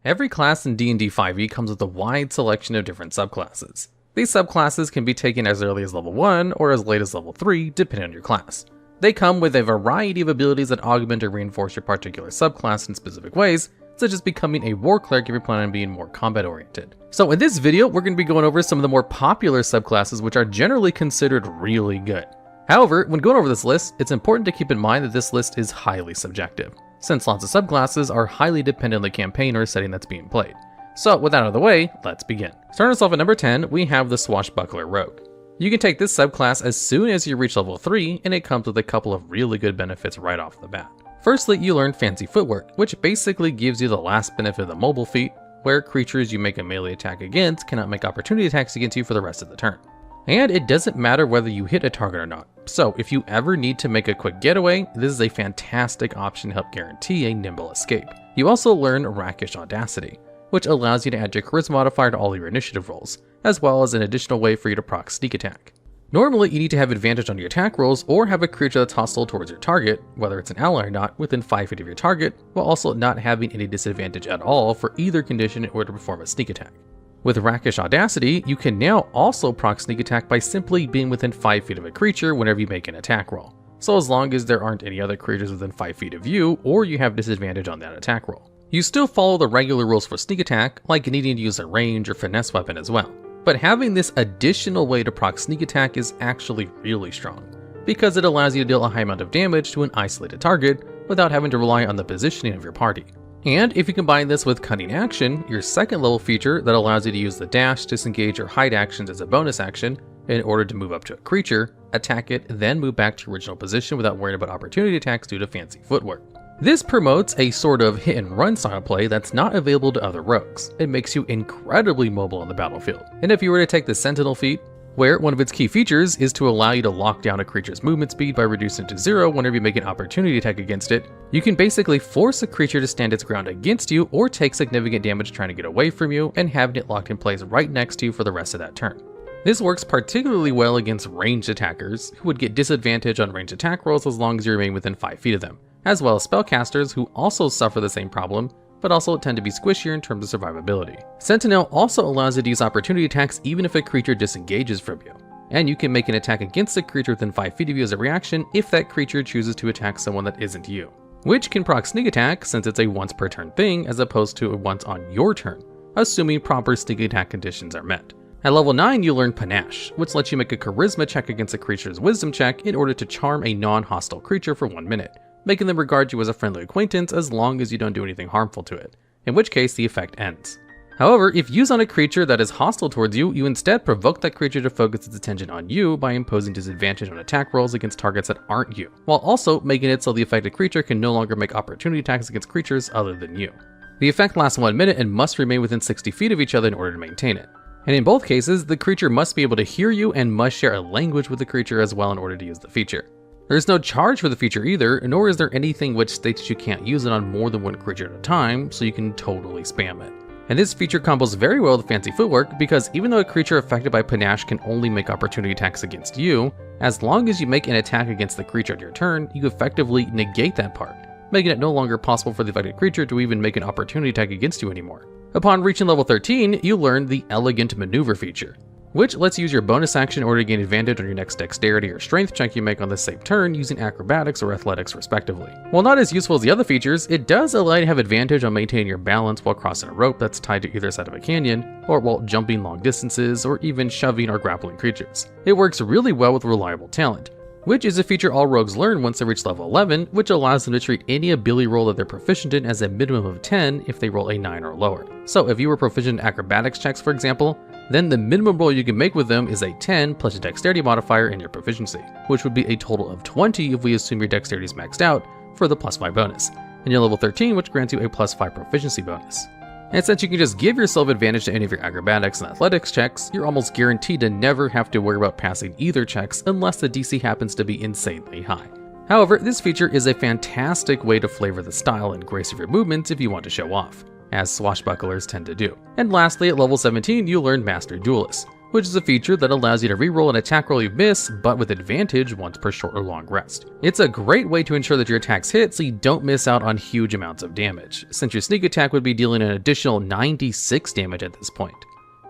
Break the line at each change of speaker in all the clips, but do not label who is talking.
Every class in D&D 5e comes with a wide selection of different subclasses. These subclasses can be taken as early as level 1 or as late as level 3, depending on your class. They come with a variety of abilities that augment or reinforce your particular subclass in specific ways, such as becoming a War Cleric if you plan on being more combat oriented. So in this video, we're going to be going over some of the more popular subclasses which are generally considered really good. However, when going over this list, it's important to keep in mind that this list is highly subjective, since lots of subclasses are highly dependent on the campaign or setting that's being played. So with that out of the way, let's begin. Starting us off at number 10, we have the Swashbuckler Rogue. You can take this subclass as soon as you reach level 3, and it comes with a couple of really good benefits right off the bat. Firstly, you learn Fancy Footwork, which basically gives you the last benefit of the mobile feat, where creatures you make a melee attack against cannot make opportunity attacks against you for the rest of the turn. And it doesn't matter whether you hit a target or not, so if you ever need to make a quick getaway, this is a fantastic option to help guarantee a nimble escape. You also learn Rakish Audacity, which allows you to add your charisma modifier to all your initiative rolls, as well as an additional way for you to proc sneak attack. Normally, you need to have advantage on your attack rolls or have a creature that's hostile towards your target, whether it's an ally or not, within 5 feet of your target, while also not having any disadvantage at all for either condition in order to perform a sneak attack. With Rakish Audacity, you can now also proc sneak attack by simply being within 5 feet of a creature whenever you make an attack roll, so as long as there aren't any other creatures within 5 feet of you or you have disadvantage on that attack roll. You still follow the regular rules for sneak attack, like needing to use a range or finesse weapon as well. But having this additional way to proc sneak attack is actually really strong, because it allows you to deal a high amount of damage to an isolated target without having to rely on the positioning of your party. And if you combine this with Cunning Action, your second level feature that allows you to use the dash, disengage, or hide actions as a bonus action in order to move up to a creature, attack it, then move back to your original position without worrying about opportunity attacks due to Fancy Footwork. This promotes a sort of hit and run style play that's not available to other rogues. It makes you incredibly mobile on the battlefield. And if you were to take the Sentinel feat, where one of its key features is to allow you to lock down a creature's movement speed by reducing it to 0 whenever you make an opportunity attack against it, you can basically force a creature to stand its ground against you or take significant damage trying to get away from you and having it locked in place right next to you for the rest of that turn. This works particularly well against ranged attackers, who would get disadvantage on ranged attack rolls as long as you remain within 5 feet of them, as well as spellcasters who also suffer the same problem, but also tend to be squishier in terms of survivability. Sentinel also allows you to use opportunity attacks even if a creature disengages from you, and you can make an attack against a creature within 5 feet of you as a reaction if that creature chooses to attack someone that isn't you, which can proc sneak attack since it's a once per turn thing as opposed to a once on your turn, assuming proper sneak attack conditions are met. At level 9, you learn Panache, which lets you make a charisma check against a creature's wisdom check in order to charm a non-hostile creature for 1 minute, making them regard you as a friendly acquaintance as long as you don't do anything harmful to it, in which case the effect ends. However, if used on a creature that is hostile towards you, you instead provoke that creature to focus its attention on you by imposing disadvantage on attack rolls against targets that aren't you, while also making it so the affected creature can no longer make opportunity attacks against creatures other than you. The effect lasts 1 minute and must remain within 60 feet of each other in order to maintain it. And in both cases, the creature must be able to hear you and must share a language with the creature as well in order to use the feature. There's no charge for the feature either, nor is there anything which states you can't use it on more than one creature at a time, so you can totally spam it. And this feature combos very well with Fancy Footwork because even though a creature affected by Panache can only make opportunity attacks against you, as long as you make an attack against the creature on your turn, you effectively negate that part, making it no longer possible for the affected creature to even make an opportunity attack against you anymore. Upon reaching level 13, you learn the Elegant Maneuver feature, which lets you use your bonus action in order to gain advantage on your next dexterity or strength check you make on the same turn using acrobatics or athletics respectively. While not as useful as the other features, it does allow you to have advantage on maintaining your balance while crossing a rope that's tied to either side of a canyon, or while jumping long distances, or even shoving or grappling creatures. It works really well with Reliable Talent, which is a feature all rogues learn once they reach level 11, which allows them to treat any ability roll that they're proficient in as a minimum of 10 if they roll a 9 or lower. So if you were proficient in acrobatics checks for example, then the minimum roll you can make with them is a 10 plus a dexterity modifier and your proficiency, which would be a total of 20 if we assume your dexterity is maxed out for the +5 bonus, and your level 13 which grants you a +5 proficiency bonus. And since you can just give yourself advantage to any of your acrobatics and athletics checks, you're almost guaranteed to never have to worry about passing either checks unless the DC happens to be insanely high. However, this feature is a fantastic way to flavor the style and grace of your movements if you want to show off, as swashbucklers tend to do. And lastly, at level 17, you learn Master Duelist, which is a feature that allows you to reroll an attack roll you miss, but with advantage once per short or long rest. It's a great way to ensure that your attacks hit so you don't miss out on huge amounts of damage, since your sneak attack would be dealing an additional 96 damage at this point.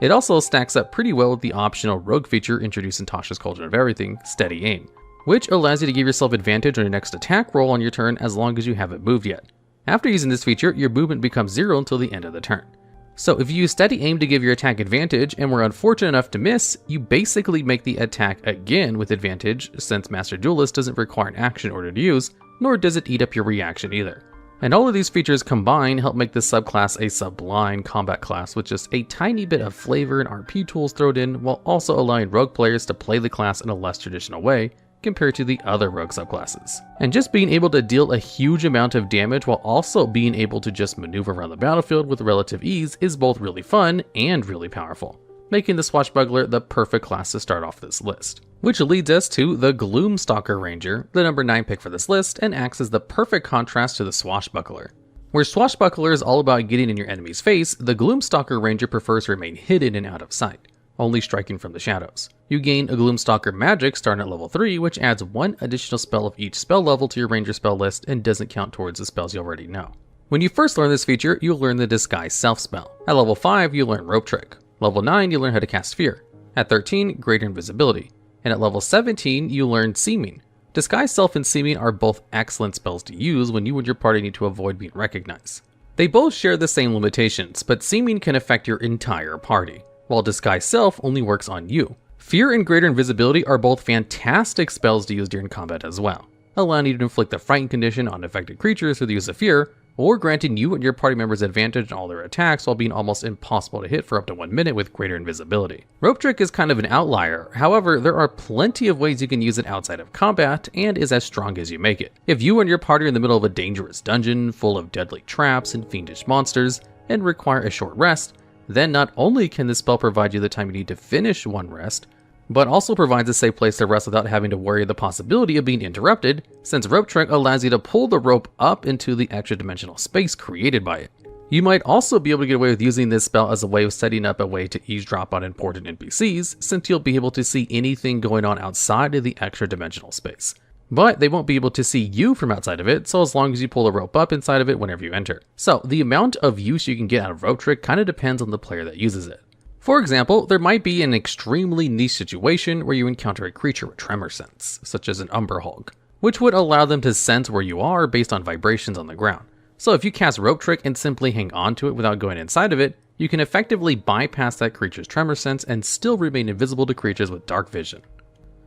It also stacks up pretty well with the optional rogue feature introduced in Tasha's Cauldron of Everything, Steady Aim, which allows you to give yourself advantage on your next attack roll on your turn as long as you haven't moved yet. After using this feature, your movement becomes 0 until the end of the turn. So if you use Steady Aim to give your attack advantage and were unfortunate enough to miss, you basically make the attack again with advantage, since Master Duelist doesn't require an action order to use, nor does it eat up your reaction either. And all of these features combined help make this subclass a sublime combat class with just a tiny bit of flavor and RP tools thrown in, while also allowing rogue players to play the class in a less traditional way compared to the other rogue subclasses. And just being able to deal a huge amount of damage while also being able to just maneuver around the battlefield with relative ease is both really fun and really powerful, making the Swashbuckler the perfect class to start off this list. Which leads us to the Gloom Stalker Ranger, the number 9 pick for this list, and acts as the perfect contrast to the Swashbuckler. Where Swashbuckler is all about getting in your enemy's face, the Gloom Stalker Ranger prefers to remain hidden and out of sight, only striking from the shadows. You gain a Gloom Stalker magic starting at level 3, which adds 1 additional spell of each spell level to your ranger spell list and doesn't count towards the spells you already know. When you first learn this feature, you'll learn the Disguise Self spell. At level 5, you learn Rope Trick. Level 9, you learn how to cast Fear. At 13, Greater Invisibility. And at level 17, you learn Seeming. Disguise Self and Seeming are both excellent spells to use when you and your party need to avoid being recognized. They both share the same limitations, but Seeming can affect your entire party, while Disguise Self only works on you. Fear and Greater Invisibility are both fantastic spells to use during combat as well, allowing you to inflict the frightened condition on affected creatures through the use of Fear, or granting you and your party members advantage on all their attacks while being almost impossible to hit for up to 1 minute with Greater Invisibility. Rope Trick is kind of an outlier, however there are plenty of ways you can use it outside of combat and is as strong as you make it. If you and your party are in the middle of a dangerous dungeon full of deadly traps and fiendish monsters and require a short rest, then not only can this spell provide you the time you need to finish one rest, but also provides a safe place to rest without having to worry the possibility of being interrupted, since Rope Trick allows you to pull the rope up into the extra dimensional space created by it. You might also be able to get away with using this spell as a way of setting up a way to eavesdrop on important NPCs, since you'll be able to see anything going on outside of the extra dimensional space. But they won't be able to see you from outside of it, so as long as you pull the rope up inside of it whenever you enter. So the amount of use you can get out of Rope Trick kind of depends on the player that uses it. For example, there might be an extremely niche situation where you encounter a creature with tremor sense, such as an Umber Hulk, which would allow them to sense where you are based on vibrations on the ground. So if you cast Rope Trick and simply hang on to it without going inside of it, you can effectively bypass that creature's tremor sense and still remain invisible to creatures with dark vision.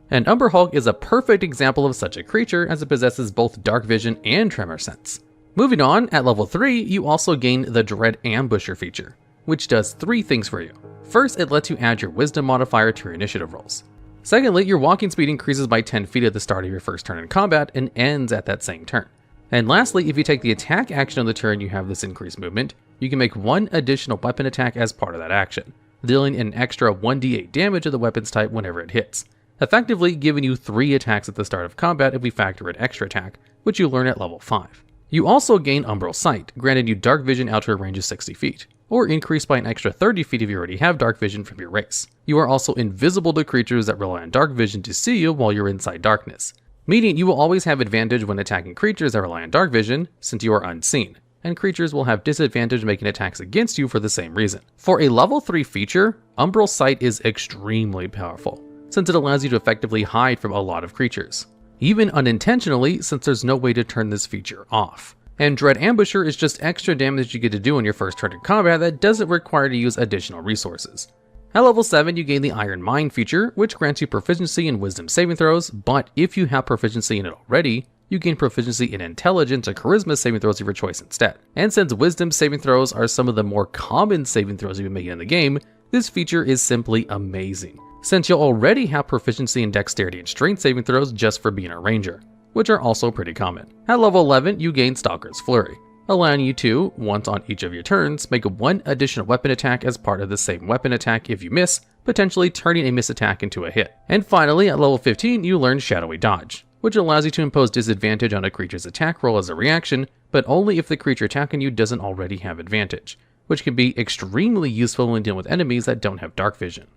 And Umber Hulk is a perfect example of such a creature, as it possesses both dark vision and tremor sense. Moving on, at level 3, you also gain the Dread Ambusher feature, which does 3 things for you. First, it lets you add your wisdom modifier to your initiative rolls. Secondly, your walking speed increases by 10 feet at the start of your first turn in combat and ends at that same turn. And lastly, if you take the attack action on the turn you have this increased movement, you can make 1 additional weapon attack as part of that action, dealing an extra 1d8 damage of the weapon's type whenever it hits, effectively giving you 3 attacks at the start of combat if we factor in extra attack, which you learn at level 5. You also gain Umbral Sight, granting you dark vision out to a range of 60 feet. Or increased by an extra 30 feet if you already have dark vision from your race. You are also invisible to creatures that rely on dark vision to see you while you're inside darkness, meaning you will always have advantage when attacking creatures that rely on dark vision, since you are unseen, and creatures will have disadvantage making attacks against you for the same reason. For a level 3 feature, Umbral Sight is extremely powerful, since it allows you to effectively hide from a lot of creatures, even unintentionally, since there's no way to turn this feature off. And Dread Ambusher is just extra damage you get to do on your first turn in combat that doesn't require to use additional resources. At level 7, you gain the Iron Mind feature, which grants you proficiency in wisdom saving throws, but if you have proficiency in it already, you gain proficiency in intelligence or charisma saving throws of your choice instead. And since wisdom saving throws are some of the more common saving throws you've been making in the game, this feature is simply amazing, since you'll already have proficiency in dexterity and strength saving throws just for being a ranger, which are also pretty common. At level 11, you gain Stalker's Flurry, allowing you to, once on each of your turns, make 1 additional weapon attack as part of the same weapon attack if you miss, potentially turning a miss attack into a hit. And finally, at level 15, you learn Shadowy Dodge, which allows you to impose disadvantage on a creature's attack roll as a reaction, but only if the creature attacking you doesn't already have advantage, which can be extremely useful when dealing with enemies that don't have dark vision.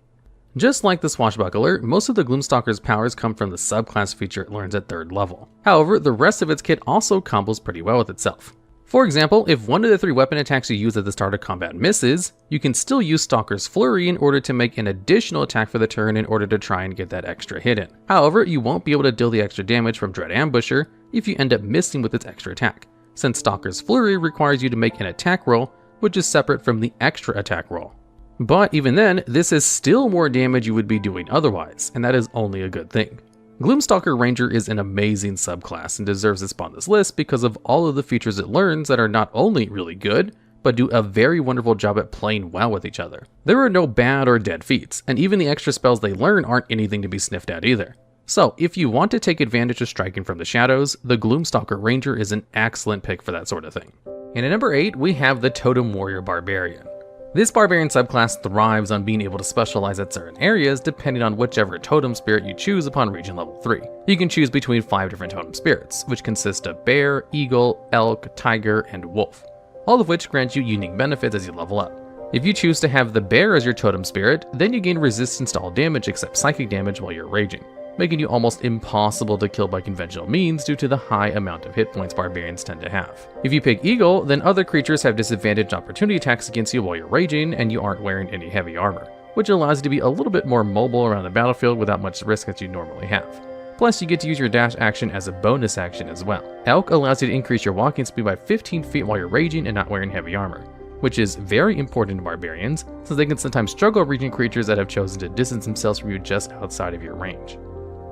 Just like the Swashbuckler, most of the Gloomstalker's powers come from the subclass feature it learns at 3rd level. However, the rest of its kit also combos pretty well with itself. For example, if one of the 3 weapon attacks you use at the start of combat misses, you can still use Stalker's Flurry in order to make an additional attack for the turn in order to try and get that extra hit in. However, you won't be able to deal the extra damage from Dread Ambusher if you end up missing with its extra attack, since Stalker's Flurry requires you to make an attack roll, which is separate from the extra attack roll. But even then, this is still more damage you would be doing otherwise, and that is only a good thing. Gloomstalker Ranger is an amazing subclass and deserves a spot on this list because of all of the features it learns that are not only really good, but do a very wonderful job at playing well with each other. There are no bad or dead feats, and even the extra spells they learn aren't anything to be sniffed at either. So if you want to take advantage of striking from the shadows, the Gloomstalker Ranger is an excellent pick for that sort of thing. And at number 8, we have the Totem Warrior Barbarian. This Barbarian subclass thrives on being able to specialize at certain areas depending on whichever totem spirit you choose upon reaching level 3. You can choose between 5 different totem spirits, which consist of bear, eagle, elk, tiger, and wolf, all of which grant you unique benefits as you level up. If you choose to have the bear as your totem spirit, then you gain resistance to all damage except psychic damage while you're raging, making you almost impossible to kill by conventional means due to the high amount of hit points barbarians tend to have. If you pick Eagle, then other creatures have disadvantaged opportunity attacks against you while you're raging and you aren't wearing any heavy armor, which allows you to be a little bit more mobile around the battlefield without much risk as you normally have. Plus, you get to use your dash action as a bonus action as well. Elk allows you to increase your walking speed by 15 feet while you're raging and not wearing heavy armor, which is very important to barbarians since they can sometimes struggle reaching creatures that have chosen to distance themselves from you just outside of your range.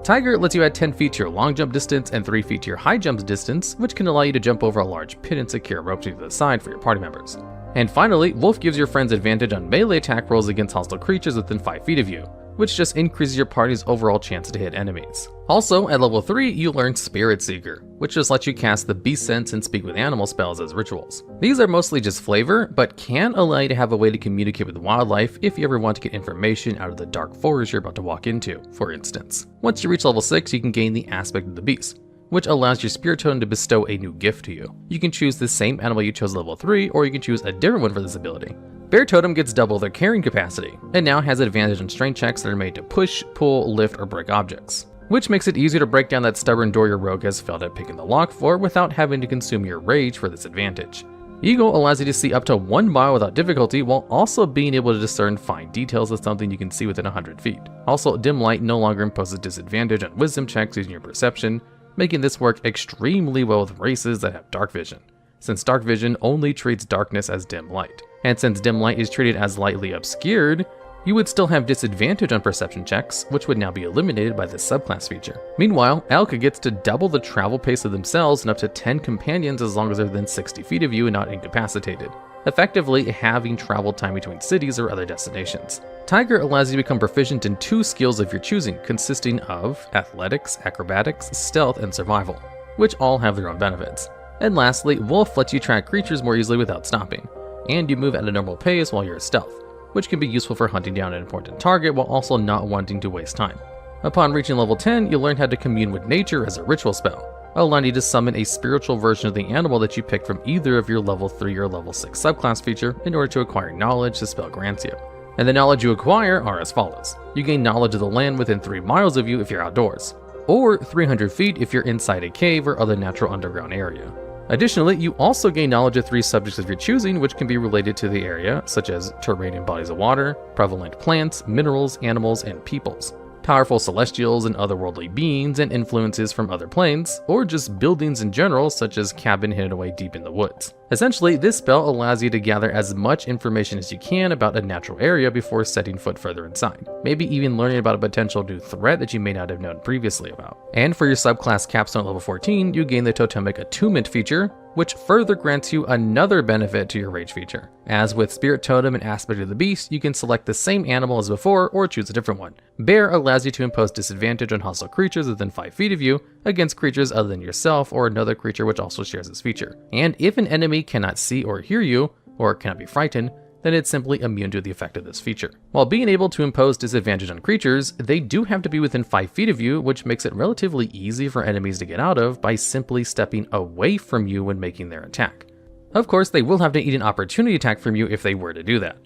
Tiger lets you add 10 feet to your long jump distance and 3 feet to your high jump distance, which can allow you to jump over a large pit and secure a rope to the side for your party members. And finally, Wolf gives your friends advantage on melee attack rolls against hostile creatures within 5 feet of you, which just increases your party's overall chance to hit enemies. Also, at level 3, you learn Spirit Seeker, which just lets you cast the Beast Sense and Speak with Animal spells as rituals. These are mostly just flavor, but can allow you to have a way to communicate with wildlife if you ever want to get information out of the dark forest you're about to walk into, for instance. Once you reach level 6, you can gain the Aspect of the Beast, which allows your Spirit Totem to bestow a new gift to you. You can choose the same animal you chose at level 3, or you can choose a different one for this ability. Bear Totem gets double their carrying capacity, and now has advantage on strength checks that are made to push, pull, lift, or break objects, which makes it easier to break down that stubborn door your rogue has failed at picking the lock for without having to consume your rage for this advantage. Eagle allows you to see up to 1 mile without difficulty while also being able to discern fine details of something you can see within 100 feet. Also, Dim Light no longer imposes disadvantage on wisdom checks using your perception, making this work extremely well with races that have dark vision, since dark vision only treats darkness as dim light. And since dim light is treated as lightly obscured, you would still have disadvantage on perception checks, which would now be eliminated by this subclass feature. Meanwhile, Elk gets to double the travel pace of themselves and up to 10 companions as long as they're within 60 feet of you and not incapacitated, effectively halving travel time between cities or other destinations. Tiger allows you to become proficient in 2 skills of your choosing, consisting of Athletics, Acrobatics, Stealth, and Survival, which all have their own benefits. And lastly, Wolf lets you track creatures more easily without stopping, and you move at a normal pace while you're stealth, which can be useful for hunting down an important target while also not wanting to waste time. Upon reaching level 10, you'll learn how to commune with nature as a ritual spell, allowing you to summon a spiritual version of the animal that you picked from either of your level 3 or level 6 subclass feature in order to acquire knowledge the spell grants you. And the knowledge you acquire are as follows. You gain knowledge of the land within 3 miles of you if you're outdoors, or 300 feet if you're inside a cave or other natural underground area. Additionally, you also gain knowledge of 3 subjects of your choosing which can be related to the area, such as terrain and bodies of water, prevalent plants, minerals, animals, and peoples, powerful celestials and otherworldly beings and influences from other planes, or just buildings in general such as cabin hidden away deep in the woods. Essentially, this spell allows you to gather as much information as you can about a natural area before setting foot further inside, maybe even learning about a potential new threat that you may not have known previously about. And for your subclass capstone at level 14, you gain the Totemic Attunement feature, which further grants you another benefit to your rage feature. As with Spirit Totem and Aspect of the Beast, you can select the same animal as before or choose a different one. Bear allows you to impose disadvantage on hostile creatures within 5 feet of you against creatures other than yourself or another creature which also shares this feature. And if an enemy cannot see or hear you, or cannot be frightened, then it's simply immune to the effect of this feature. While being able to impose disadvantage on creatures, they do have to be within 5 feet of you, which makes it relatively easy for enemies to get out of by simply stepping away from you when making their attack. Of course, they will have to eat an opportunity attack from you if they were to do that.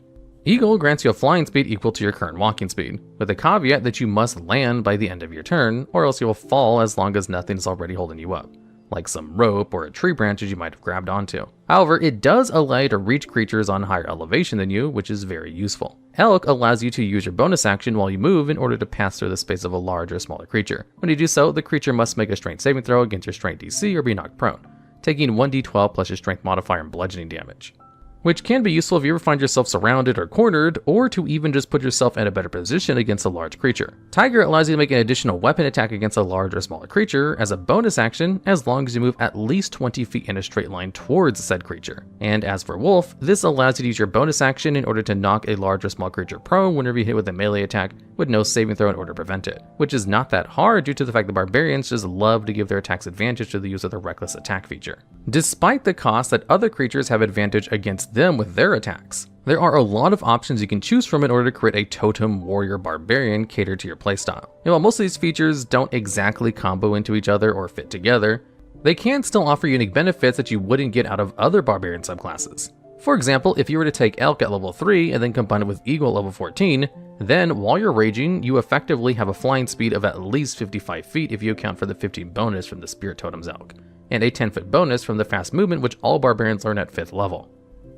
Eagle grants you a flying speed equal to your current walking speed, with the caveat that you must land by the end of your turn, or else you will fall as long as nothing is already holding you up, like some rope or a tree branches you might have grabbed onto. However, it does allow you to reach creatures on higher elevation than you, which is very useful. Elk allows you to use your bonus action while you move in order to pass through the space of a larger or smaller creature. When you do so, the creature must make a strength saving throw against your strength DC or be knocked prone, taking 1d12 plus your strength modifier and bludgeoning damage, which can be useful if you ever find yourself surrounded or cornered, or to even just put yourself in a better position against a large creature. Tiger allows you to make an additional weapon attack against a large or smaller creature as a bonus action, as long as you move at least 20 feet in a straight line towards said creature. And as for Wolf, this allows you to use your bonus action in order to knock a large or small creature prone whenever you hit with a melee attack with no saving throw in order to prevent it, which is not that hard due to the fact that Barbarians just love to give their attacks advantage to the use of the reckless attack feature, despite the cost that other creatures have advantage against them with their attacks. There are a lot of options you can choose from in order to create a Totem Warrior Barbarian catered to your playstyle. And while most of these features don't exactly combo into each other or fit together, they can still offer unique benefits that you wouldn't get out of other Barbarian subclasses. For example, if you were to take Elk at level 3 and then combine it with Eagle at level 14, then while you're raging, you effectively have a flying speed of at least 55 feet if you account for the 15 bonus from the Spirit Totem's Elk, and a 10-foot bonus from the fast movement which all Barbarians learn at 5th level.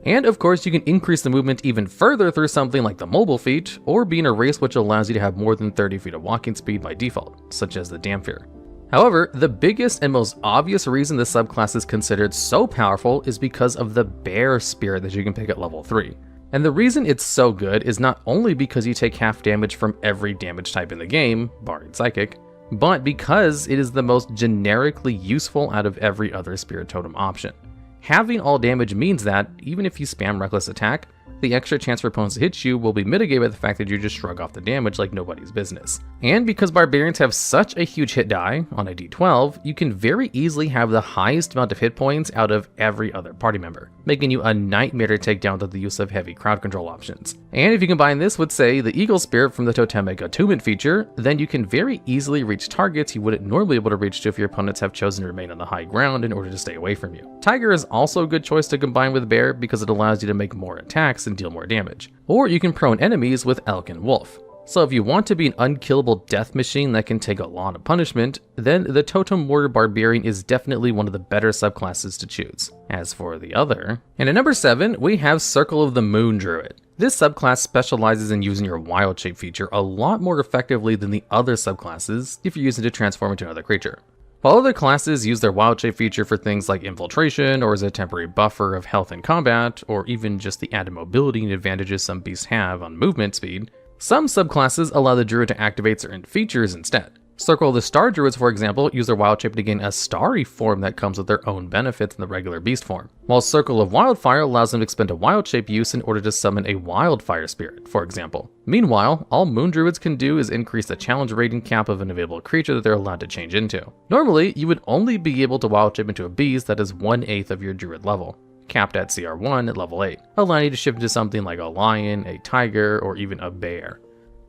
And of course, you can increase the movement even further through something like the mobile feat, or be in a race which allows you to have more than 30 feet of walking speed by default, such as the Zephyr. However, the biggest and most obvious reason this subclass is considered so powerful is because of the Bear Spirit that you can pick at level 3. And the reason it's so good is not only because you take half damage from every damage type in the game, barring Psychic, but because it is the most generically useful out of every other Spirit Totem option. Having all damage means that, even if you spam Reckless Attack, the extra chance for opponents to hit you will be mitigated by the fact that you just shrug off the damage like nobody's business. And because Barbarians have such a huge hit die on a d12, you can very easily have the highest amount of hit points out of every other party member, making you a nightmare to take down with the use of heavy crowd control options. And if you combine this with, say, the Eagle Spirit from the Totemic Attunement feature, then you can very easily reach targets you wouldn't normally be able to reach to if your opponents have chosen to remain on the high ground in order to stay away from you. Tiger is also a good choice to combine with Bear because it allows you to make more attacks and deal more damage. Or you can prone enemies with Elk and Wolf. So if you want to be an unkillable death machine that can take a lot of punishment, then the Totem Warrior Barbarian is definitely one of the better subclasses to choose. As for the other... And at number 7, we have Circle of the Moon Druid. This subclass specializes in using your wild shape feature a lot more effectively than the other subclasses if you're using it to transform into another creature. While other classes use their wild shape feature for things like infiltration or as a temporary buffer of health in combat, or even just the added mobility and advantages some beasts have on movement speed, some subclasses allow the druid to activate certain features instead. Circle of the Star Druids, for example, use their wild shape to gain a starry form that comes with their own benefits in the regular beast form, while Circle of Wildfire allows them to expend a wild shape use in order to summon a wildfire spirit, for example. Meanwhile, all Moon Druids can do is increase the challenge rating cap of an available creature that they're allowed to change into. Normally, you would only be able to wild shape into a beast that is 1/8 of your druid level, capped at CR1 at level 8, allowing you to shift into something like a lion, a tiger, or even a bear.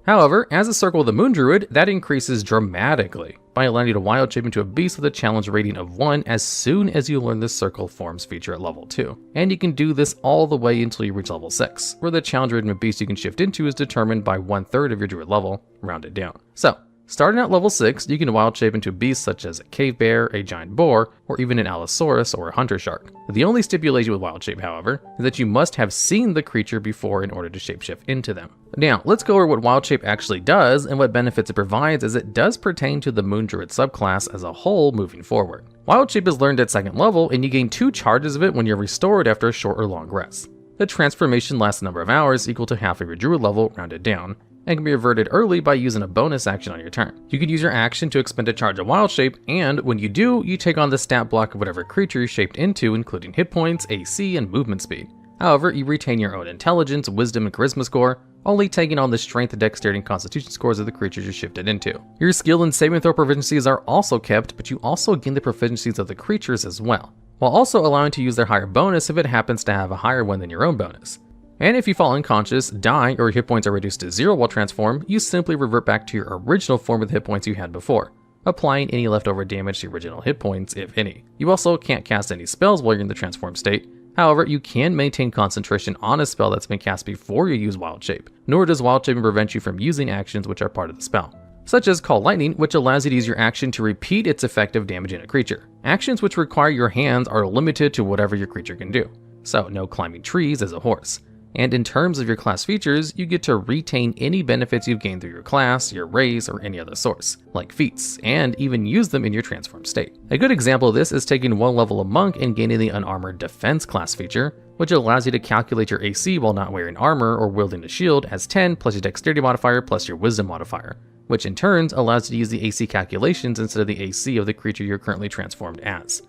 However, as a Circle of the Moon Druid, that increases dramatically by allowing you to wild shape into a beast with a challenge rating of 1 as soon as you learn the Circle Forms feature at level 2. And you can do this all the way until you reach level 6, where the challenge rating of beast you can shift into is determined by 1/3 of your druid level, rounded down. So, starting at level 6, you can wild shape into beasts such as a cave bear, a giant boar, or even an allosaurus or a hunter shark. The only stipulation with wild shape, however, is that you must have seen the creature before in order to shapeshift into them. Now, let's go over what wild shape actually does and what benefits it provides, as it does pertain to the Moon Druid subclass as a whole moving forward. Wild shape is learned at 2nd level, and you gain 2 charges of it when you're restored after a short or long rest. The transformation lasts a number of hours equal to half of your druid level, rounded down, and can be reverted early by using a bonus action on your turn. You can use your action to expend a charge of wild shape, and when you do, you take on the stat block of whatever creature you're shaped into, including hit points, AC, and movement speed. However, you retain your own intelligence, wisdom, and charisma score, only taking on the strength, dexterity, and constitution scores of the creatures you're shifted into. Your skill and saving throw proficiencies are also kept, but you also gain the proficiencies of the creatures as well, while also allowing to use their higher bonus if it happens to have a higher one than your own bonus. And if you fall unconscious, die, or your hit points are reduced to 0 while transformed, you simply revert back to your original form with hit points you had before, applying any leftover damage to your original hit points, if any. You also can't cast any spells while you're in the transformed state, However, you can maintain concentration on a spell that's been cast before you use Wild Shape, nor does Wild Shape prevent you from using actions which are part of the spell, such as Call Lightning, which allows you to use your action to repeat its effect of damaging a creature. Actions which require your hands are limited to whatever your creature can do, so no climbing trees as a horse. And in terms of your class features, you get to retain any benefits you've gained through your class, your race, or any other source, like feats, and even use them in your transformed state. A good example of this is taking one level of Monk and gaining the Unarmored Defense class feature, which allows you to calculate your AC while not wearing armor or wielding a shield as 10 plus your Dexterity modifier plus your Wisdom modifier, which in turn allows you to use the AC calculations instead of the AC of the creature you're currently transformed as.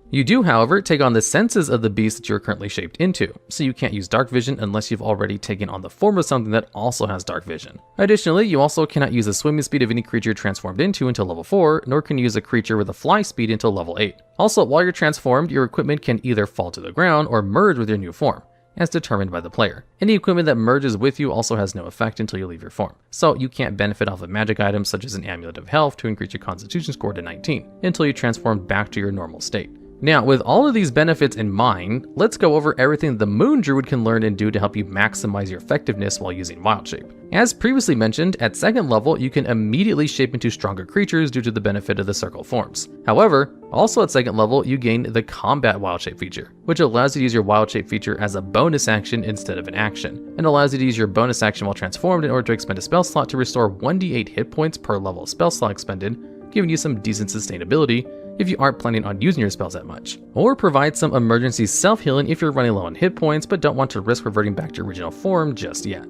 You do, however, take on the senses of the beast that you're currently shaped into, so you can't use Dark Vision unless you've already taken on the form of something that also has Dark Vision. Additionally, you also cannot use the swimming speed of any creature transformed into until level 4, nor can you use a creature with a fly speed until level 8. Also, while you're transformed, your equipment can either fall to the ground or merge with your new form, as determined by the player. Any equipment that merges with you also has no effect until you leave your form, so you can't benefit off of magic items such as an Amulet of Health to increase your Constitution score to 19 until you transform back to your normal state. Now, with all of these benefits in mind, let's go over everything the Moon Druid can learn and do to help you maximize your effectiveness while using Wild Shape. As previously mentioned, at 2nd level, you can immediately shape into stronger creatures due to the benefit of the circle forms. However, also at 2nd level, you gain the Combat Wild Shape feature, which allows you to use your Wild Shape feature as a bonus action instead of an action, and allows you to use your bonus action while transformed in order to expend a spell slot to restore 1d8 hit points per level of spell slot expended, giving you some decent sustainability if you aren't planning on using your spells that much. Or provide some emergency self-healing if you're running low on hit points but don't want to risk reverting back to your original form just yet.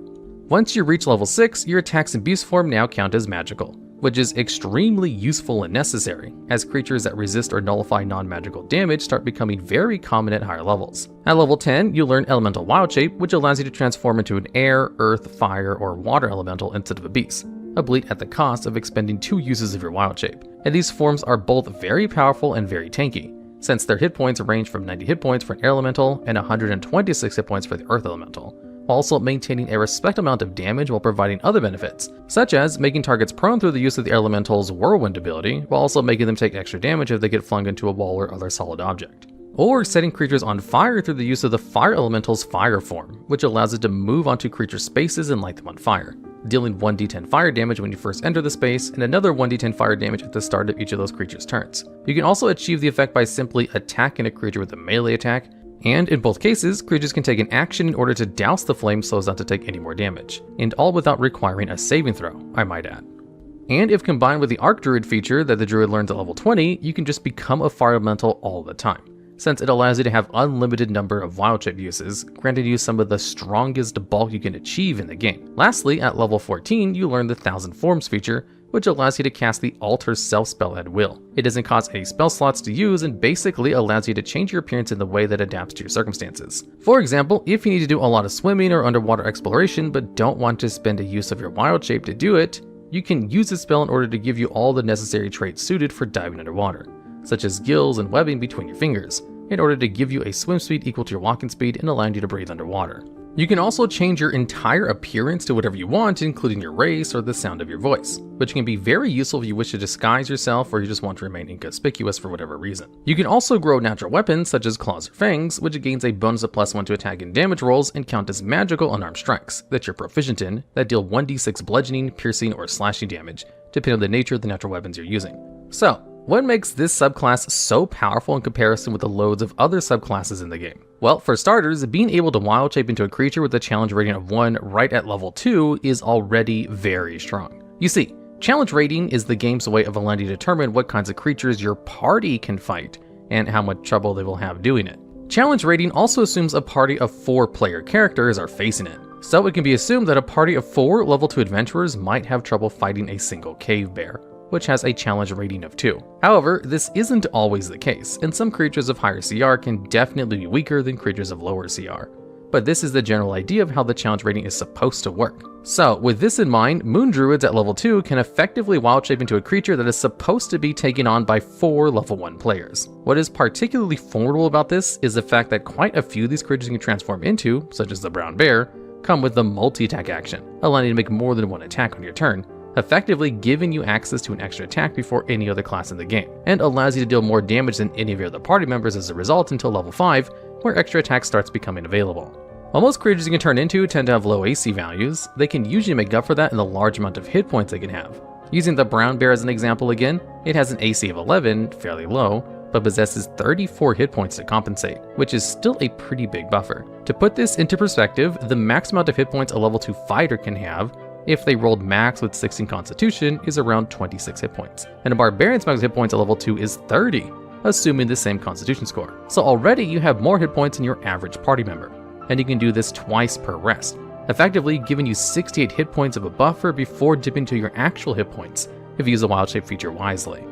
Once you reach level 6, your attacks in beast form now count as magical, which is extremely useful and necessary, as creatures that resist or nullify non-magical damage start becoming very common at higher levels. At level 10, you learn Elemental Wild Shape, which allows you to transform into an air, earth, fire, or water elemental instead of a beast, albeit at the cost of expending 2 uses of your Wild Shape. And these forms are both very powerful and very tanky, since their hit points range from 90 hit points for an air elemental and 126 hit points for the earth elemental, while also maintaining a respectable amount of damage while providing other benefits, such as making targets prone through the use of the elemental's whirlwind ability, while also making them take extra damage if they get flung into a wall or other solid object. Or setting creatures on fire through the use of the fire elemental's fire form, which allows it to move onto creature spaces and light them on fire, dealing 1d10 fire damage when you first enter the space, and another 1d10 fire damage at the start of each of those creatures' turns. You can also achieve the effect by simply attacking a creature with a melee attack, and in both cases, creatures can take an action in order to douse the flame so as not to take any more damage, and all without requiring a saving throw, I might add. And if combined with the Arc Druid feature that the Druid learns at level 20, you can just become a fire elemental all the time, since it allows you to have unlimited number of Wild Shape uses, granting you some of the strongest bulk you can achieve in the game. Lastly, at level 14, you learn the 1000 Forms feature, which allows you to cast the Alter Self spell at will. It doesn't cost any spell slots to use and basically allows you to change your appearance in the way that adapts to your circumstances. For example, if you need to do a lot of swimming or underwater exploration but don't want to spend a use of your Wild Shape to do it, you can use this spell in order to give you all the necessary traits suited for diving underwater, such as gills and webbing between your fingers, in order to give you a swim speed equal to your walking speed and allowing you to breathe underwater. You can also change your entire appearance to whatever you want, including your race or the sound of your voice, which can be very useful if you wish to disguise yourself or you just want to remain inconspicuous for whatever reason. You can also grow natural weapons such as claws or fangs, which gains a bonus of +1 to attack and damage rolls and count as magical unarmed strikes that you're proficient in that deal 1d6 bludgeoning, piercing, or slashing damage, depending on the nature of the natural weapons you're using. So, what makes this subclass so powerful in comparison with the loads of other subclasses in the game? Well, for starters, being able to wild shape into a creature with a challenge rating of 1 right at level 2 is already very strong. You see, challenge rating is the game's way of allowing you to determine what kinds of creatures your party can fight and how much trouble they will have doing it. Challenge rating also assumes a party of 4 player characters are facing it, so it can be assumed that a party of 4 level 2 adventurers might have trouble fighting a single cave bear, which has a challenge rating of 2. However, this isn't always the case, and some creatures of higher CR can definitely be weaker than creatures of lower CR. But this is the general idea of how the challenge rating is supposed to work. So, with this in mind, Moon Druids at level 2 can effectively wild shape into a creature that is supposed to be taken on by 4 level 1 players. What is particularly formidable about this is the fact that quite a few of these creatures you can transform into, such as the brown bear, come with the multi-attack action, allowing you to make more than one attack on your turn, effectively giving you access to an extra attack before any other class in the game, and allows you to deal more damage than any of your other party members as a result until level 5, where extra attack starts becoming available. While most creatures you can turn into tend to have low AC values, they can usually make up for that in the large amount of hit points they can have. Using the brown bear as an example again, it has an AC of 11, fairly low, but possesses 34 hit points to compensate, which is still a pretty big buffer. To put this into perspective, the max amount of hit points a level 2 fighter can have, if they rolled max with 16 constitution, is around 26 hit points, and a barbarian's max hit points at level 2 is 30, assuming the same constitution score. So already you have more hit points than your average party member, and you can do this twice per rest, effectively giving you 68 hit points of a buffer before dipping to your actual hit points, if you use the wild shape feature wisely.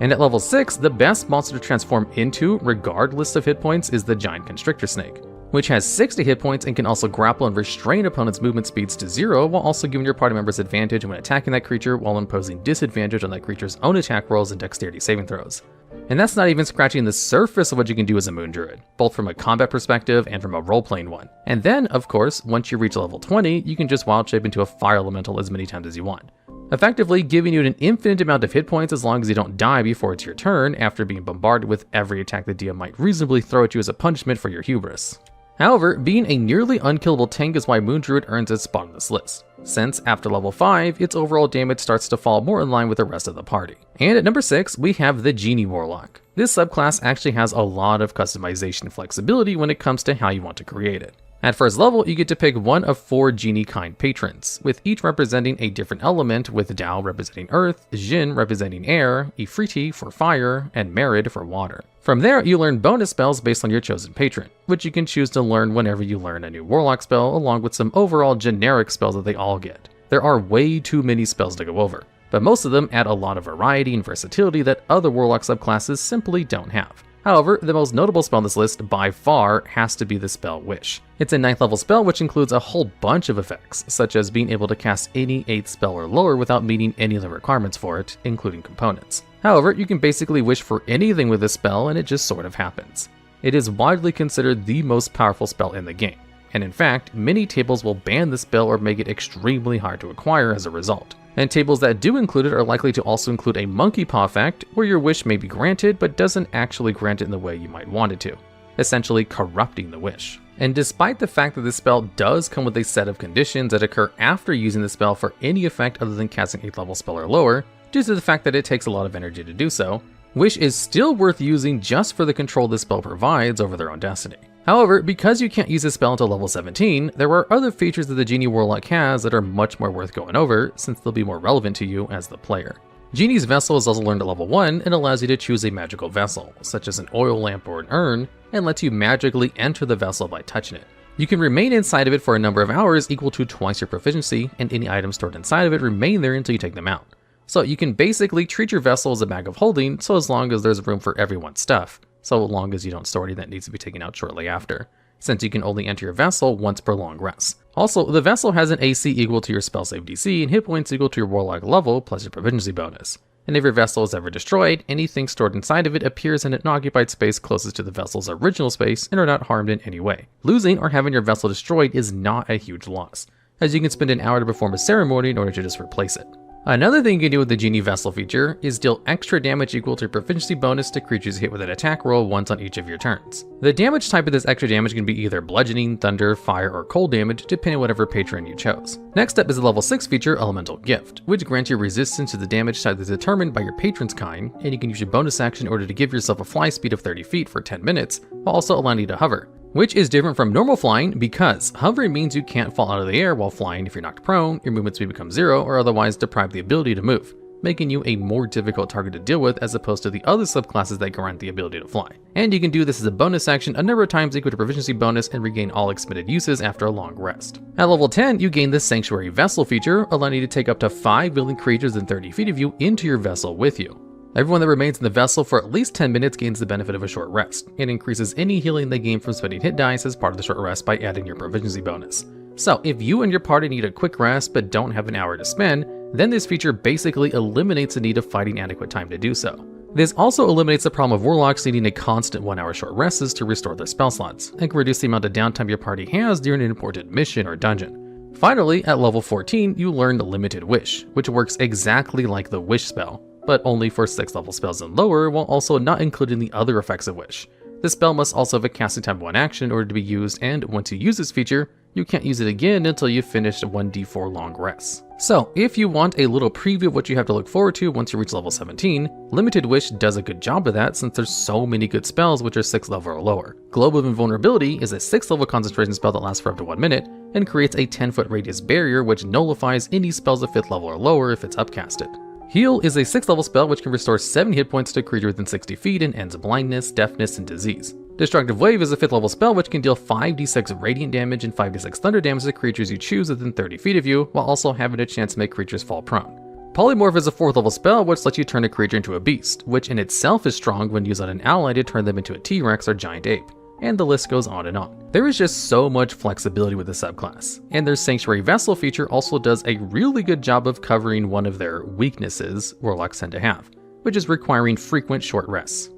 And at level 6, the best monster to transform into, regardless of hit points, is the Giant Constrictor Snake, which has 60 hit points and can also grapple and restrain opponents' movement speeds to 0, while also giving your party members advantage when attacking that creature while imposing disadvantage on that creature's own attack rolls and dexterity saving throws. And that's not even scratching the surface of what you can do as a Moon Druid, both from a combat perspective and from a role-playing one. And then, of course, once you reach level 20, you can just wild shape into a fire elemental as many times as you want, effectively giving you an infinite amount of hit points as long as you don't die before it's your turn after being bombarded with every attack the DM might reasonably throw at you as a punishment for your hubris. However, being a nearly unkillable tank is why Moon Druid earns its spot on this list, since after level 5, its overall damage starts to fall more in line with the rest of the party. And at number 6, we have the Genie Warlock. This subclass actually has a lot of customization flexibility when it comes to how you want to create it. At first level, you get to pick one of 4 Genie kind patrons, with each representing a different element, with Dao representing Earth, Jin representing Air, Ifriti for Fire, and Merid for Water. From there, you learn bonus spells based on your chosen patron, which you can choose to learn whenever you learn a new Warlock spell, along with some overall generic spells that they all get. There are way too many spells to go over, but most of them add a lot of variety and versatility that other Warlock subclasses simply don't have. However, the most notable spell on this list by far has to be the spell Wish. It's a 9th level spell which includes a whole bunch of effects, such as being able to cast any 8th spell or lower without meeting any of the requirements for it, including components. However, you can basically wish for anything with this spell and it just sort of happens. It is widely considered the most powerful spell in the game, and in fact, many tables will ban the spell or make it extremely hard to acquire as a result. And tables that do include it are likely to also include a monkey paw effect, where your wish may be granted but doesn't actually grant it in the way you might want it to, essentially corrupting the wish. And despite the fact that this spell does come with a set of conditions that occur after using the spell for any effect other than casting 8th level spell or lower, due to the fact that it takes a lot of energy to do so, Wish is still worth using just for the control this spell provides over their own destiny. However, because you can't use this spell until level 17, there are other features that the Genie Warlock has that are much more worth going over, since they'll be more relevant to you as the player. Genie's Vessel is also learned at level 1 and allows you to choose a magical vessel, such as an oil lamp or an urn, and lets you magically enter the vessel by touching it. You can remain inside of it for a number of hours equal to twice your proficiency, and any items stored inside of it remain there until you take them out. So you can basically treat your vessel as a bag of holding, so as long as there's room for everyone's stuff, so long as you don't store any that needs to be taken out shortly after, since you can only enter your vessel once per long rest. Also, the vessel has an AC equal to your spell save DC and hit points equal to your Warlock level plus your proficiency bonus. And if your vessel is ever destroyed, anything stored inside of it appears in an occupied space closest to the vessel's original space and are not harmed in any way. Losing or having your vessel destroyed is not a huge loss, as you can spend an hour to perform a ceremony in order to just replace it. Another thing you can do with the Genie Vessel feature is deal extra damage equal to your proficiency bonus to creatures hit with an attack roll once on each of your turns. The damage type of this extra damage can be either bludgeoning, thunder, fire, or cold damage, depending on whatever patron you chose. Next up is the level 6 feature, Elemental Gift, which grants you resistance to the damage type that's determined by your patron's kind, and you can use your bonus action in order to give yourself a fly speed of 30 feet for 10 minutes, while also allowing you to hover, which is different from normal flying because hovering means you can't fall out of the air while flying if you're knocked prone, your movement speed becomes 0, or otherwise deprive the ability to move, making you a more difficult target to deal with as opposed to the other subclasses that grant the ability to fly. And you can do this as a bonus action a number of times equal to proficiency bonus and regain all expended uses after a long rest. At level 10, you gain the Sanctuary Vessel feature, allowing you to take up to 5 willing creatures within 30 feet of you into your vessel with you. Everyone that remains in the vessel for at least 10 minutes gains the benefit of a short rest. It increases any healing they gain from spending hit dice as part of the short rest by adding your proficiency bonus. So if you and your party need a quick rest but don't have an hour to spend, then this feature basically eliminates the need of fighting adequate time to do so. This also eliminates the problem of Warlocks needing a constant 1 hour short rests to restore their spell slots, and can reduce the amount of downtime your party has during an important mission or dungeon. Finally, at level 14, you learn the Limited Wish, which works exactly like the Wish spell, but only for 6th level spells and lower, while also not including the other effects of Wish. The spell must also have a casting time 1 action in order to be used, and once you use this feature, you can't use it again until you've finished 1d4 long rests. So, if you want a little preview of what you have to look forward to once you reach level 17, Limited Wish does a good job of that since there's so many good spells which are 6th level or lower. Globe of Invulnerability is a 6th level concentration spell that lasts for up to 1 minute, and creates a 10-foot radius barrier which nullifies any spells of 5th level or lower if it's upcasted. Heal is a 6th level spell which can restore 7 hit points to a creature within 60 feet and ends blindness, deafness, and disease. Destructive Wave is a 5th level spell which can deal 5d6 radiant damage and 5d6 thunder damage to creatures you choose within 30 feet of you, while also having a chance to make creatures fall prone. Polymorph is a 4th level spell which lets you turn a creature into a beast, which in itself is strong when used on an ally to turn them into a T-Rex or giant ape. And the list goes on and on. There is just so much flexibility with the subclass, and their Sanctuary Vessel feature also does a really good job of covering one of their weaknesses Warlocks tend to have, which is requiring frequent short rests.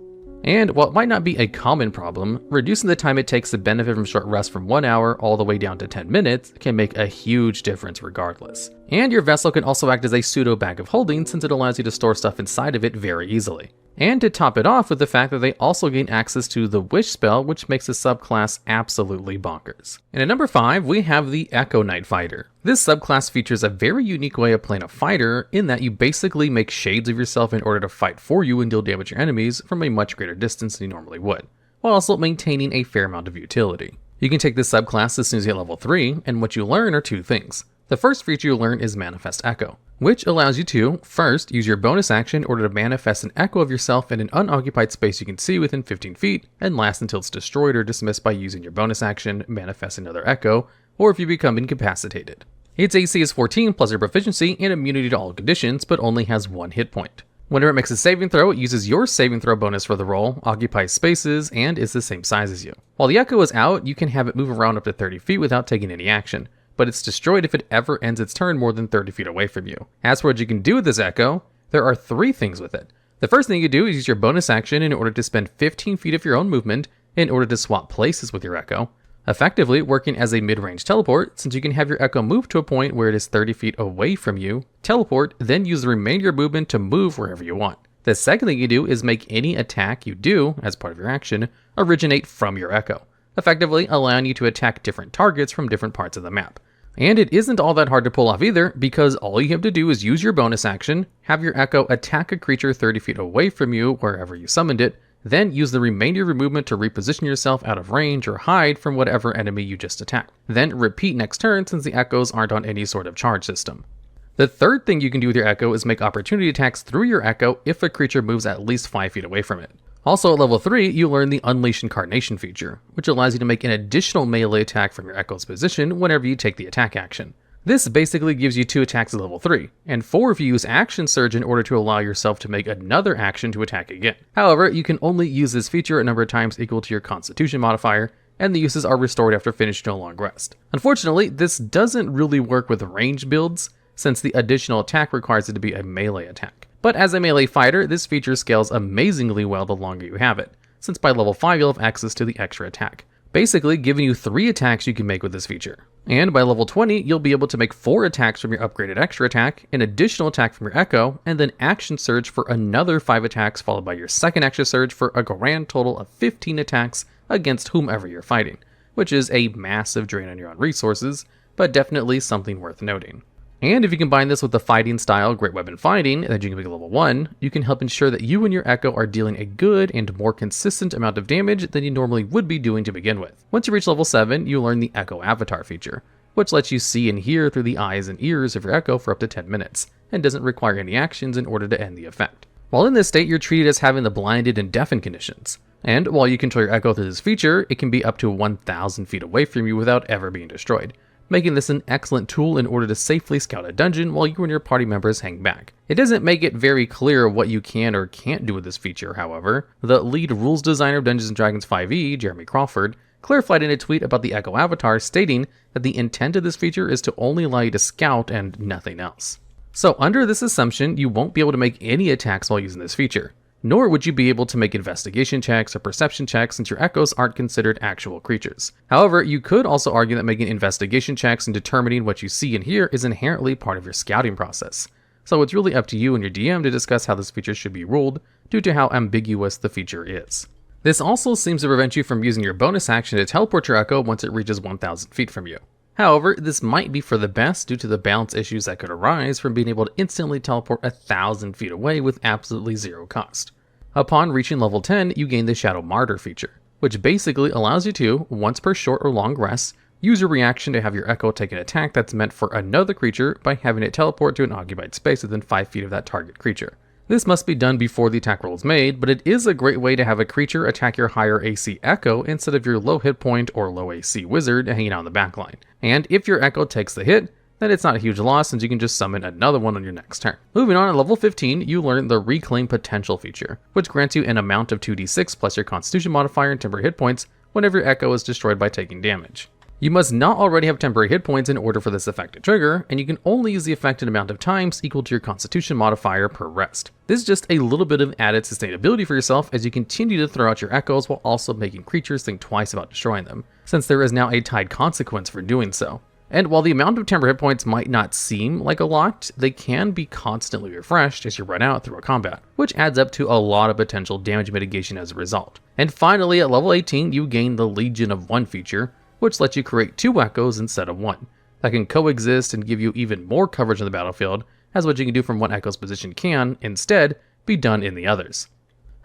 And while it might not be a common problem, reducing the time it takes to benefit from short rest from 1 hour all the way down to 10 minutes can make a huge difference regardless. And your vessel can also act as a pseudo bag of holding since it allows you to store stuff inside of it very easily. And to top it off with the fact that they also gain access to the Wish spell, which makes the subclass absolutely bonkers. And at number 5, we have the Echo Knight Fighter. This subclass features a very unique way of playing a fighter in that you basically make shades of yourself in order to fight for you and deal damage to your enemies from a much greater distance than you normally would, while also maintaining a fair amount of utility. You can take this subclass as soon as you hit level 3, and what you learn are 2 things. The first feature you learn is Manifest Echo, which allows you to, first, use your bonus action in order to manifest an echo of yourself in an unoccupied space you can see within 15 feet, and last until it's destroyed or dismissed by using your bonus action, manifest another echo, or if you become incapacitated. Its AC is 14 plus your proficiency and immunity to all conditions, but only has 1 hit point. Whenever it makes a saving throw, it uses your saving throw bonus for the roll, occupies spaces, and is the same size as you. While the echo is out, you can have it move around up to 30 feet without taking any action, but it's destroyed if it ever ends its turn more than 30 feet away from you. As for what you can do with this echo, there are 3 things with it. The first thing you do is use your bonus action in order to spend 15 feet of your own movement in order to swap places with your echo, effectively working as a mid-range teleport since you can have your echo move to a point where it is 30 feet away from you, teleport, then use the remainder of your movement to move wherever you want. The second thing you do is make any attack you do, as part of your action, originate from your echo, effectively allowing you to attack different targets from different parts of the map. And it isn't all that hard to pull off either, because all you have to do is use your bonus action, have your echo attack a creature 30 feet away from you wherever you summoned it, then use the remainder of your movement to reposition yourself out of range or hide from whatever enemy you just attacked. Then repeat next turn since the echoes aren't on any sort of charge system. The third thing you can do with your echo is make opportunity attacks through your echo if a creature moves at least 5 feet away from it. Also at level 3, you learn the Unleash Incarnation feature, which allows you to make an additional melee attack from your echo's position whenever you take the attack action. This basically gives you 2 attacks at level 3, and 4 if you use Action Surge in order to allow yourself to make another action to attack again. However, you can only use this feature a number of times equal to your Constitution modifier, and the uses are restored after finishing a long rest. Unfortunately, this doesn't really work with range builds, since the additional attack requires it to be a melee attack. But as a melee fighter, this feature scales amazingly well the longer you have it, since by level 5 you'll have access to the extra attack, basically giving you 3 attacks you can make with this feature. And by level 20, you'll be able to make 4 attacks from your upgraded extra attack, an additional attack from your echo, and then Action Surge for another 5 attacks followed by your second Action Surge for a grand total of 15 attacks against whomever you're fighting, which is a massive drain on your own resources, but definitely something worth noting. And if you combine this with the fighting style Great Weapon Fighting that you can make at level 1, you can help ensure that you and your echo are dealing a good and more consistent amount of damage than you normally would be doing to begin with. Once you reach level 7, you learn the Echo Avatar feature, which lets you see and hear through the eyes and ears of your echo for up to 10 minutes, and doesn't require any actions in order to end the effect. While in this state, you're treated as having the blinded and deafened conditions. And while you control your echo through this feature, it can be up to 1,000 feet away from you without ever being destroyed, making this an excellent tool in order to safely scout a dungeon while you and your party members hang back. It doesn't make it very clear what you can or can't do with this feature, however. The lead rules designer of Dungeons & Dragons 5e, Jeremy Crawford, clarified in a tweet about the Echo Avatar, stating that the intent of this feature is to only allow you to scout and nothing else. So under this assumption, you won't be able to make any attacks while using this feature, nor would you be able to make investigation checks or perception checks since your echoes aren't considered actual creatures. However, you could also argue that making investigation checks and determining what you see and hear is inherently part of your scouting process. So it's really up to you and your DM to discuss how this feature should be ruled due to how ambiguous the feature is. This also seems to prevent you from using your bonus action to teleport your echo once it reaches 1,000 feet from you. However, this might be for the best due to the balance issues that could arise from being able to instantly teleport 1,000 feet away with absolutely zero cost. Upon reaching level 10, you gain the Shadow Martyr feature, which basically allows you to, once per short or long rest, use your reaction to have your echo take an attack that's meant for another creature by having it teleport to an occupied space within 5 feet of that target creature. This must be done before the attack roll is made, but it is a great way to have a creature attack your higher AC echo instead of your low hit point or low AC wizard hanging out in the backline. And if your echo takes the hit, then it's not a huge loss since you can just summon another one on your next turn. Moving on, at level 15, you learn the Reclaim Potential feature, which grants you an amount of 2d6 plus your Constitution modifier and temporary hit points whenever your echo is destroyed by taking damage. You must not already have temporary hit points in order for this effect to trigger, and you can only use the affected amount of times equal to your Constitution modifier per rest. This is just a little bit of added sustainability for yourself as you continue to throw out your echoes while also making creatures think twice about destroying them, since there is now a tied consequence for doing so. And while the amount of temporary hit points might not seem like a lot, they can be constantly refreshed as you run out through a combat, which adds up to a lot of potential damage mitigation as a result. And finally, at level 18, you gain the Legion of One feature, which lets you create 2 echoes instead of 1, that can coexist and give you even more coverage on the battlefield, as what you can do from one echo's position can, instead, be done in the others.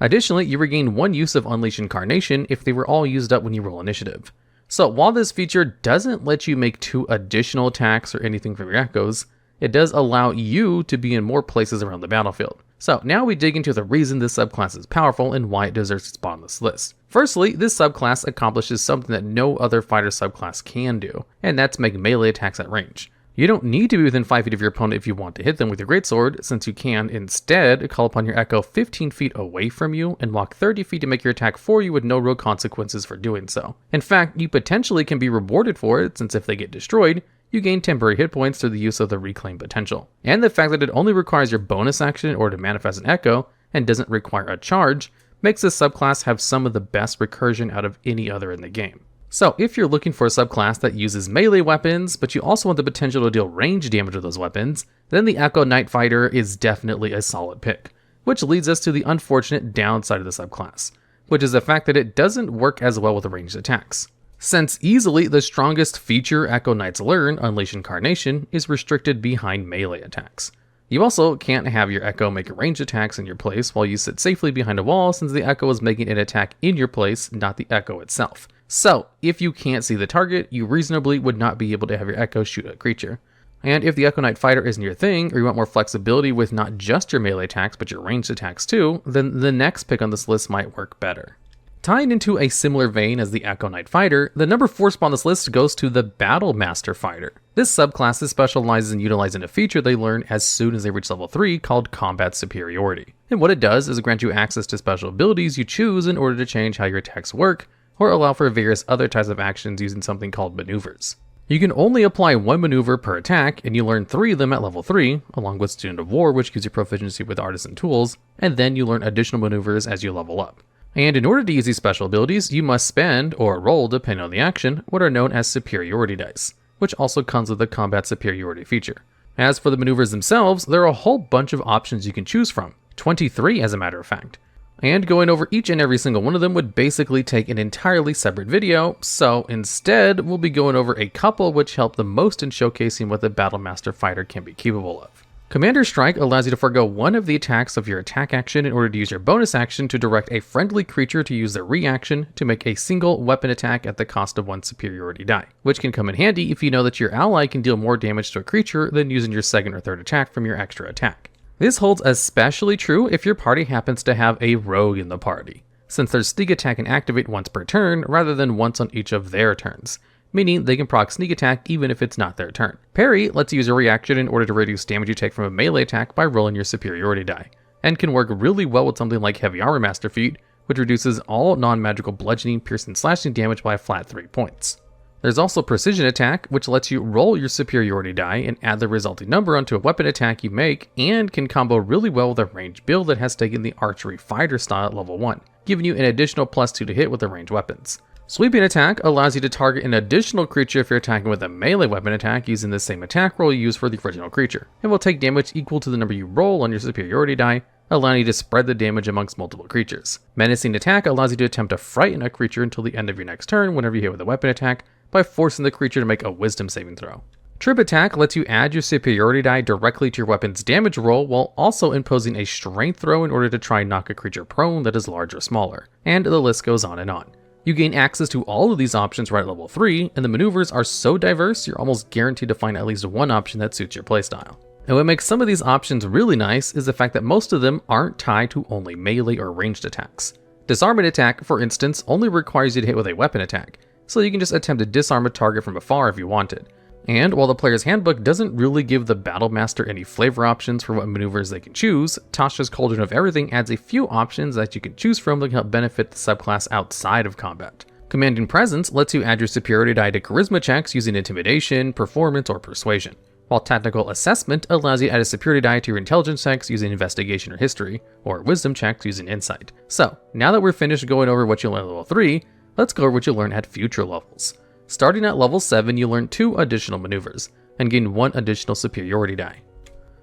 Additionally, you regain 1 use of Unleash Incarnation if they were all used up when you roll initiative. So while this feature doesn't let you make 2 additional attacks or anything from your echoes, it does allow you to be in more places around the battlefield. So now we dig into the reason this subclass is powerful and why it deserves its spot on this list. Firstly, this subclass accomplishes something that no other fighter subclass can do, and that's make melee attacks at range. You don't need to be within 5 feet of your opponent if you want to hit them with your greatsword, since you can instead call upon your echo 15 feet away from you and walk 30 feet to make your attack for you with no real consequences for doing so. In fact, you potentially can be rewarded for it, since if they get destroyed, you gain temporary hit points through the use of the Reclaim Potential. And the fact that it only requires your bonus action in order to manifest an echo, and doesn't require a charge, makes this subclass have some of the best recursion out of any other in the game. So if you're looking for a subclass that uses melee weapons, but you also want the potential to deal range damage with those weapons, then the Echo Knight Fighter is definitely a solid pick. Which leads us to the unfortunate downside of the subclass, which is the fact that it doesn't work as well with ranged attacks. Since easily the strongest feature Echo Knights learn, Unleash Incarnation, is restricted behind melee attacks. You also can't have your Echo make ranged attacks in your place while you sit safely behind a wall, since the Echo is making an attack in your place, not the Echo itself. So, if you can't see the target, you reasonably would not be able to have your Echo shoot a creature. And if the Echo Knight Fighter isn't your thing, or you want more flexibility with not just your melee attacks but your ranged attacks too, then the next pick on this list might work better. Tying into a similar vein as the Echo Knight Fighter, the number 4 spot on this list goes to the Battle Master Fighter. This subclass specializes in utilizing a feature they learn as soon as they reach level 3 called Combat Superiority. And what it does is grant you access to special abilities you choose in order to change how your attacks work, or allow for various other types of actions using something called maneuvers. You can only apply 1 maneuver per attack, and you learn 3 of them at level 3, along with Student of War, which gives you proficiency with artisan tools, and then you learn additional maneuvers as you level up. And in order to use these special abilities, you must spend, or roll depending on the action, what are known as superiority dice, which also comes with the Combat Superiority feature. As for the maneuvers themselves, there are a whole bunch of options you can choose from, 23 as a matter of fact. And going over each and every single one of them would basically take an entirely separate video, so instead we'll be going over a couple which help the most in showcasing what the Battle Master Fighter can be capable of. Commander Strike allows you to forego one of the attacks of your attack action in order to use your bonus action to direct a friendly creature to use their reaction to make a single weapon attack at the cost of 1 superiority die, which can come in handy if you know that your ally can deal more damage to a creature than using your second or third attack from your extra attack. This holds especially true if your party happens to have a rogue in the party, since their sneak attack can activate once per turn rather than once on each of their turns, meaning they can proc sneak attack even if it's not their turn. Parry lets you use a reaction in order to reduce damage you take from a melee attack by rolling your superiority die, and can work really well with something like Heavy Armor Master Feat, which reduces all non-magical bludgeoning, piercing, slashing damage by a flat 3 points. There's also Precision Attack, which lets you roll your superiority die and add the resulting number onto a weapon attack you make, and can combo really well with a ranged build that has taken the Archery Fighter style at level 1, giving you an additional +2 to hit with the ranged weapons. Sweeping Attack allows you to target an additional creature if you're attacking with a melee weapon attack using the same attack roll you used for the original creature, and will take damage equal to the number you roll on your superiority die, allowing you to spread the damage amongst multiple creatures. Menacing Attack allows you to attempt to frighten a creature until the end of your next turn whenever you hit with a weapon attack by forcing the creature to make a wisdom saving throw. Trip Attack lets you add your superiority die directly to your weapon's damage roll while also imposing a strength throw in order to try and knock a creature prone that is large or smaller. And the list goes on and on. You gain access to all of these options right at level 3, and the maneuvers are so diverse you're almost guaranteed to find at least one option that suits your playstyle. And what makes some of these options really nice is the fact that most of them aren't tied to only melee or ranged attacks. Disarmament Attack, for instance, only requires you to hit with a weapon attack, so you can just attempt to disarm a target from afar if you wanted. And while the player's handbook doesn't really give the Battlemaster any flavor options for what maneuvers they can choose, Tasha's Cauldron of Everything adds a few options that you can choose from that can help benefit the subclass outside of combat. Commanding Presence lets you add your superiority die to charisma checks using intimidation, performance, or persuasion, while Tactical Assessment allows you to add a superiority die to your intelligence checks using investigation or history, or wisdom checks using insight. So, now that we're finished going over what you learned at level 3, let's go over what you learn at future levels. Starting at level 7, you learn 2 additional maneuvers, and gain 1 additional superiority die.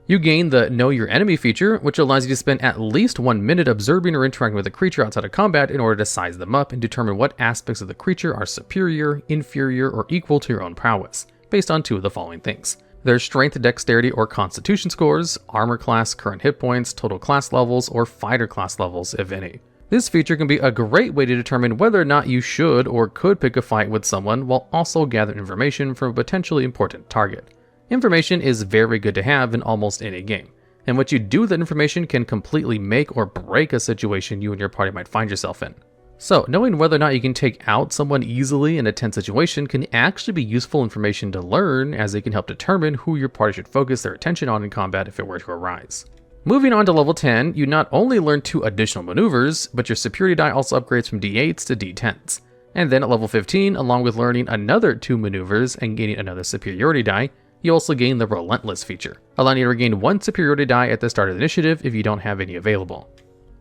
You gain the Know Your Enemy feature, which allows you to spend at least 1 minute observing or interacting with a creature outside of combat in order to size them up and determine what aspects of the creature are superior, inferior, or equal to your own prowess, based on 2 of the following things: their strength, dexterity, or constitution scores, armor class, current hit points, total class levels, or fighter class levels, if any. This feature can be a great way to determine whether or not you should or could pick a fight with someone while also gathering information from a potentially important target. Information is very good to have in almost any game, and what you do with that information can completely make or break a situation you and your party might find yourself in. So, knowing whether or not you can take out someone easily in a tense situation can actually be useful information to learn, as it can help determine who your party should focus their attention on in combat if it were to arise. Moving on to level 10, you not only learn 2 additional maneuvers, but your superiority die also upgrades from D8s to D10s. And then at level 15, along with learning another 2 maneuvers and gaining another superiority die, you also gain the Relentless feature, allowing you to regain 1 superiority die at the start of the initiative if you don't have any available.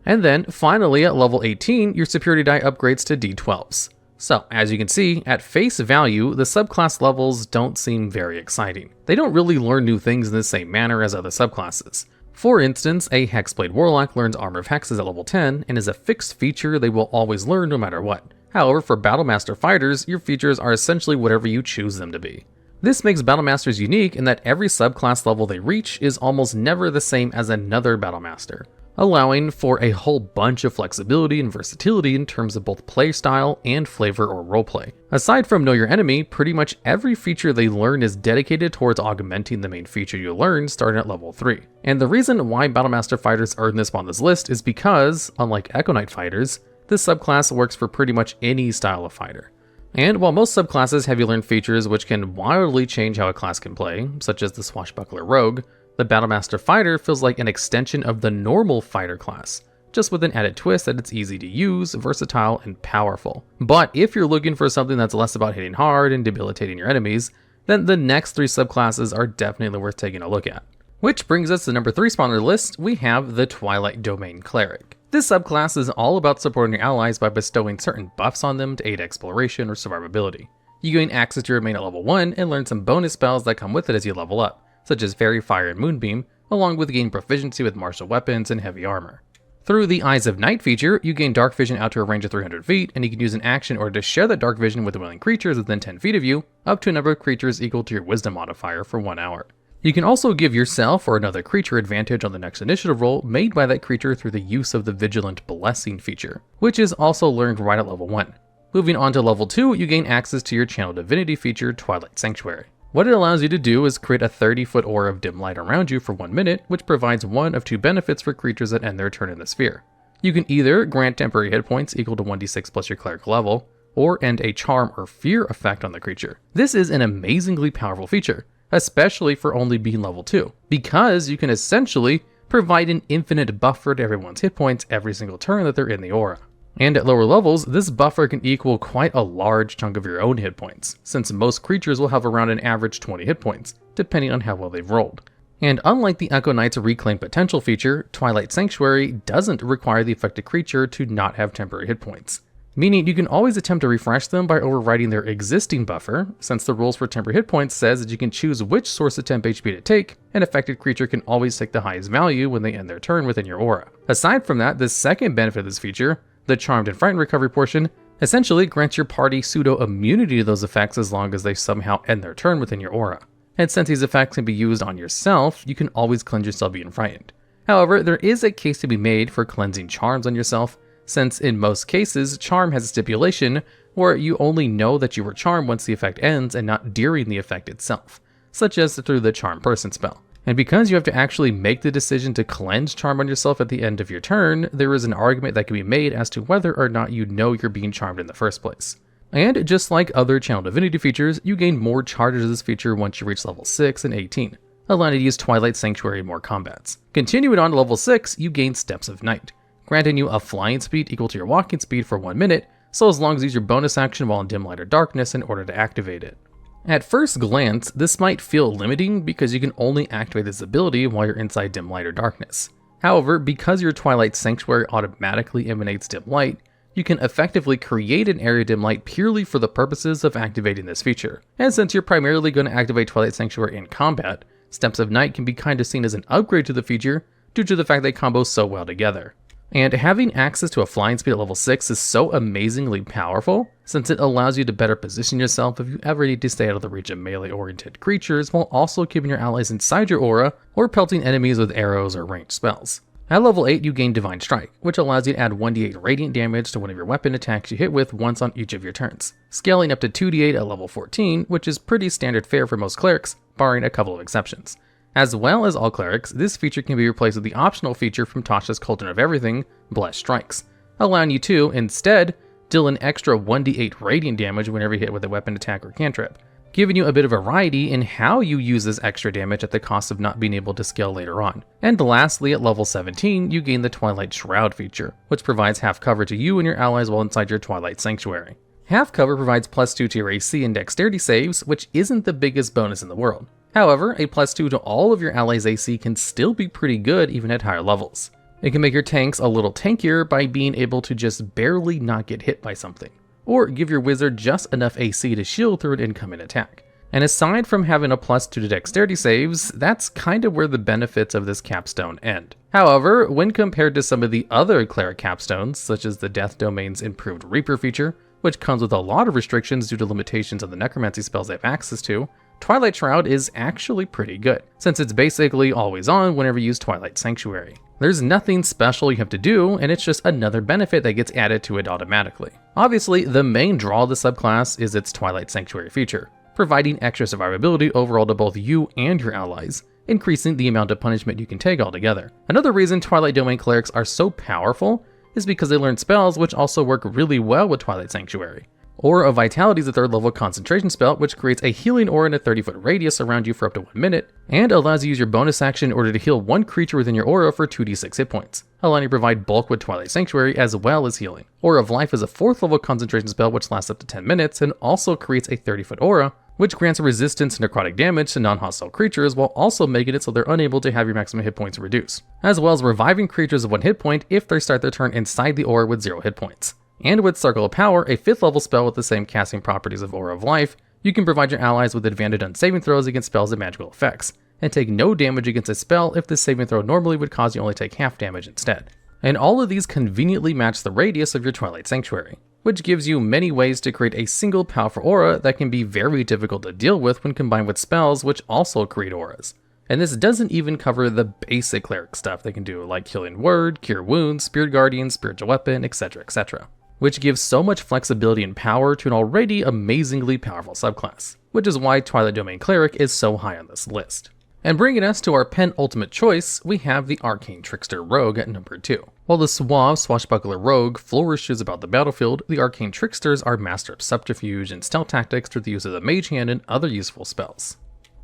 And then, finally at level 18, your superiority die upgrades to D12s. So, as you can see, at face value, the subclass levels don't seem very exciting. They don't really learn new things in the same manner as other subclasses. For instance, a Hexblade Warlock learns Armor of Hexes at level 10 and is a fixed feature they will always learn no matter what. However, for Battlemaster fighters, your features are essentially whatever you choose them to be. This makes Battlemasters unique in that every subclass level they reach is almost never the same as another Battlemaster, allowing for a whole bunch of flexibility and versatility in terms of both playstyle and flavor or roleplay. Aside from Know Your Enemy, pretty much every feature they learn is dedicated towards augmenting the main feature you learn starting at level 3. And the reason why Battlemaster fighters earn this on this list is because, unlike Echo Knight fighters, this subclass works for pretty much any style of fighter. And while most subclasses have you learn features which can wildly change how a class can play, such as the Swashbuckler Rogue, the Battlemaster Fighter feels like an extension of the normal fighter class, just with an added twist that it's easy to use, versatile, and powerful. But if you're looking for something that's less about hitting hard and debilitating your enemies, then the next 3 subclasses are definitely worth taking a look at. Which brings us to number 3 spot on the list, we have the Twilight Domain Cleric. This subclass is all about supporting your allies by bestowing certain buffs on them to aid exploration or survivability. You gain access to your main at level 1 and learn some bonus spells that come with it as you level up, such as Fairy Fire and Moonbeam, along with gaining proficiency with martial weapons and heavy armor. Through the Eyes of Night feature, you gain dark vision out to a range of 300 feet, and you can use an action in order to share that dark vision with willing creatures within 10 feet of you, up to a number of creatures equal to your wisdom modifier for 1 hour. You can also give yourself or another creature advantage on the next initiative roll made by that creature through the use of the Vigilant Blessing feature, which is also learned right at level 1. Moving on to level 2, you gain access to your Channel Divinity feature, Twilight Sanctuary. What it allows you to do is create a 30-foot aura of dim light around you for 1 minute, which provides 1 of 2 benefits for creatures that end their turn in the sphere. You can either grant temporary hit points equal to 1d6 plus your cleric level, or end a charm or fear effect on the creature. This is an amazingly powerful feature, especially for only being level 2, because you can essentially provide an infinite buffer to everyone's hit points every single turn that they're in the aura. And at lower levels, this buffer can equal quite a large chunk of your own hit points, since most creatures will have around an average 20 hit points, depending on how well they've rolled. And unlike the Echo Knight's Reclaim Potential feature, Twilight Sanctuary doesn't require the affected creature to not have temporary hit points. meaning you can always attempt to refresh them by overriding their existing buffer, since the rules for temporary hit points says that you can choose which source of temp HP to take. An affected creature can always take the highest value when they end their turn within your aura. Aside from that, the second benefit of this feature, the Charmed and Frightened recovery portion, essentially grants your party pseudo-immunity to those effects as long as they somehow end their turn within your aura. And since these effects can be used on yourself, you can always cleanse yourself being frightened. However, there is a case to be made for cleansing charms on yourself, since in most cases, charm has a stipulation where you only know that you were charmed once the effect ends and not during the effect itself, such as through the Charm Person spell. And because you have to actually make the decision to cleanse charm on yourself at the end of your turn, there is an argument that can be made as to whether or not you know you're being charmed in the first place. And just like other Channel Divinity features, you gain more charges of this feature once you reach level 6 and 18, allowing you to use Twilight Sanctuary in more combats. Continuing on to level 6, you gain Steps of Night, granting you a flying speed equal to your walking speed for 1 minute, so as long as you use your bonus action while in dim light or darkness in order to activate it. At first glance, this might feel limiting because you can only activate this ability while you're inside dim light or darkness. However, because your Twilight Sanctuary automatically emanates dim light, you can effectively create an area dim light purely for the purposes of activating this feature. And since you're primarily going to activate Twilight Sanctuary in combat, Steps of Night can be kind of seen as an upgrade to the feature due to the fact they combo so well together. And having access to a flying speed at level 6 is so amazingly powerful, since it allows you to better position yourself if you ever need to stay out of the reach of melee-oriented creatures while also keeping your allies inside your aura or pelting enemies with arrows or ranged spells. At level 8, you gain Divine Strike, which allows you to add 1d8 radiant damage to one of your weapon attacks you hit with once on each of your turns, scaling up to 2d8 at level 14, which is pretty standard fare for most clerics, barring a couple of exceptions. As well as all clerics, this feature can be replaced with the optional feature from Tasha's Cauldron of Everything, Blessed Strikes, allowing you to, instead, deal an extra 1d8 radiant damage whenever you hit with a weapon attack or cantrip, giving you a bit of variety in how you use this extra damage at the cost of not being able to scale later on. And lastly, at level 17, you gain the Twilight Shroud feature, which provides half cover to you and your allies while inside your Twilight Sanctuary. Half cover provides +2 to your AC and dexterity saves, which isn't the biggest bonus in the world. However, a +2 to all of your allies' AC can still be pretty good even at higher levels. It can make your tanks a little tankier by being able to just barely not get hit by something, or give your wizard just enough AC to shield through an incoming attack. And aside from having a +2 to dexterity saves, that's kind of where the benefits of this capstone end. However, when compared to some of the other cleric capstones, such as the Death Domain's improved Reaper feature, which comes with a lot of restrictions due to limitations on the necromancy spells they have access to, Twilight Shroud is actually pretty good, since it's basically always on whenever you use Twilight Sanctuary. There's nothing special you have to do, and it's just another benefit that gets added to it automatically. Obviously, the main draw of the subclass is its Twilight Sanctuary feature, providing extra survivability overall to both you and your allies, increasing the amount of punishment you can take altogether. Another reason Twilight Domain clerics are so powerful is because they learn spells which also work really well with Twilight Sanctuary. Aura of Vitality is a 3rd level concentration spell which creates a healing aura in a 30-foot radius around you for up to 1 minute, and allows you to use your bonus action in order to heal one creature within your aura for 2d6 hit points, allowing you to provide bulk with Twilight Sanctuary as well as healing. Aura of Life is a 4th level concentration spell which lasts up to 10 minutes and also creates a 30-foot aura, which grants a resistance to necrotic damage to non-hostile creatures while also making it so they're unable to have your maximum hit points reduced, as well as reviving creatures of 1 hit point if they start their turn inside the aura with 0 hit points. And with Circle of Power, a 5th level spell with the same casting properties of Aura of Life, you can provide your allies with advantage on saving throws against spells and magical effects, and take no damage against a spell if the saving throw normally would cause you only take half damage instead. And all of these conveniently match the radius of your Twilight Sanctuary, which gives you many ways to create a single powerful aura that can be very difficult to deal with when combined with spells which also create auras. And this doesn't even cover the basic cleric stuff they can do, like Healing Word, Cure Wounds, Spirit Guardian, Spiritual Weapon, etc., etc., which gives so much flexibility and power to an already amazingly powerful subclass, which is why Twilight Domain Cleric is so high on this list. And bringing us to our penultimate choice, we have the Arcane Trickster Rogue at number 2. While the suave Swashbuckler Rogue flourishes about the battlefield, the Arcane Tricksters are master of subterfuge and stealth tactics through the use of the Mage Hand and other useful spells.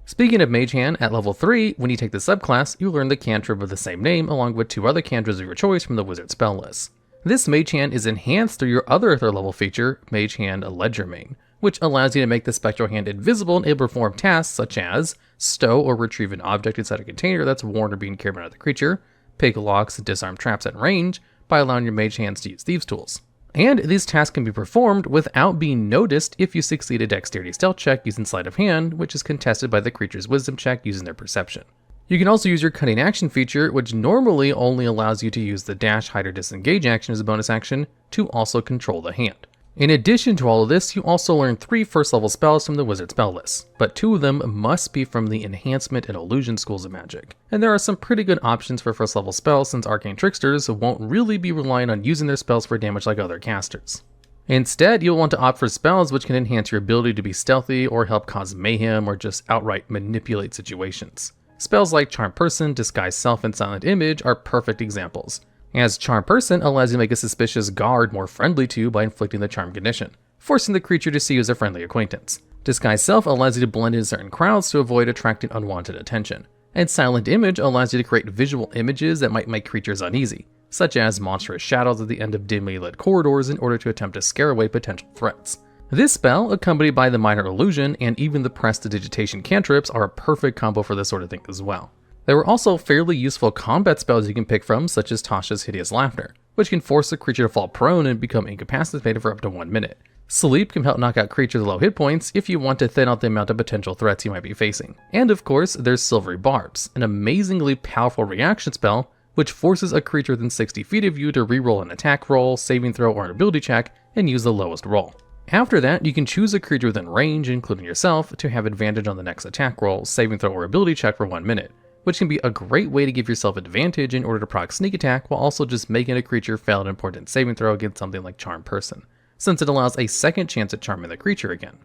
Speaking of Mage Hand, at level 3, when you take the subclass, you learn the cantrip of the same name along with 2 other cantrips of your choice from the wizard spell list. This Mage Hand is enhanced through your other 3rd level feature, Mage Hand Legerdemain, which allows you to make the Spectral Hand invisible and able to perform tasks such as stow or retrieve an object inside a container that's worn or being carried by another creature, pick locks, disarm traps at range, by allowing your Mage Hands to use Thieves' Tools. And these tasks can be performed without being noticed if you succeed a dexterity stealth check using sleight of hand, which is contested by the creature's wisdom check using their perception. You can also use your cunning action feature, which normally only allows you to use the dash, hide, or disengage action as a bonus action to also control the hand. In addition to all of this, you also learn 3 first level spells from the wizard spell list, but 2 of them must be from the enhancement and illusion schools of magic. And there are some pretty good options for first level spells since arcane tricksters won't really be relying on using their spells for damage like other casters. Instead, you'll want to opt for spells which can enhance your ability to be stealthy or help cause mayhem or just outright manipulate situations. Spells like Charm Person, Disguise Self, and Silent Image are perfect examples, as Charm Person allows you to make a suspicious guard more friendly to you by inflicting the charm condition, forcing the creature to see you as a friendly acquaintance. Disguise Self allows you to blend in certain crowds to avoid attracting unwanted attention, and Silent Image allows you to create visual images that might make creatures uneasy, such as monstrous shadows at the end of dimly lit corridors in order to attempt to scare away potential threats. This spell, accompanied by the Minor Illusion and even the Prestidigitation cantrips, are a perfect combo for this sort of thing as well. There were also fairly useful combat spells you can pick from, such as Tasha's Hideous Laughter, which can force a creature to fall prone and become incapacitated for up to 1 minute. Sleep can help knock out creatures with low hit points if you want to thin out the amount of potential threats you might be facing. And of course, there's Silvery Barbs, an amazingly powerful reaction spell which forces a creature within 60 feet of you to reroll an attack roll, saving throw, or an ability check and use the lowest roll. After that, you can choose a creature within range, including yourself, to have advantage on the next attack roll, saving throw, or ability check for 1 minute, which can be a great way to give yourself advantage in order to proc sneak attack while also just making a creature fail an important saving throw against something like Charm Person, since it allows a second chance at charming the creature again.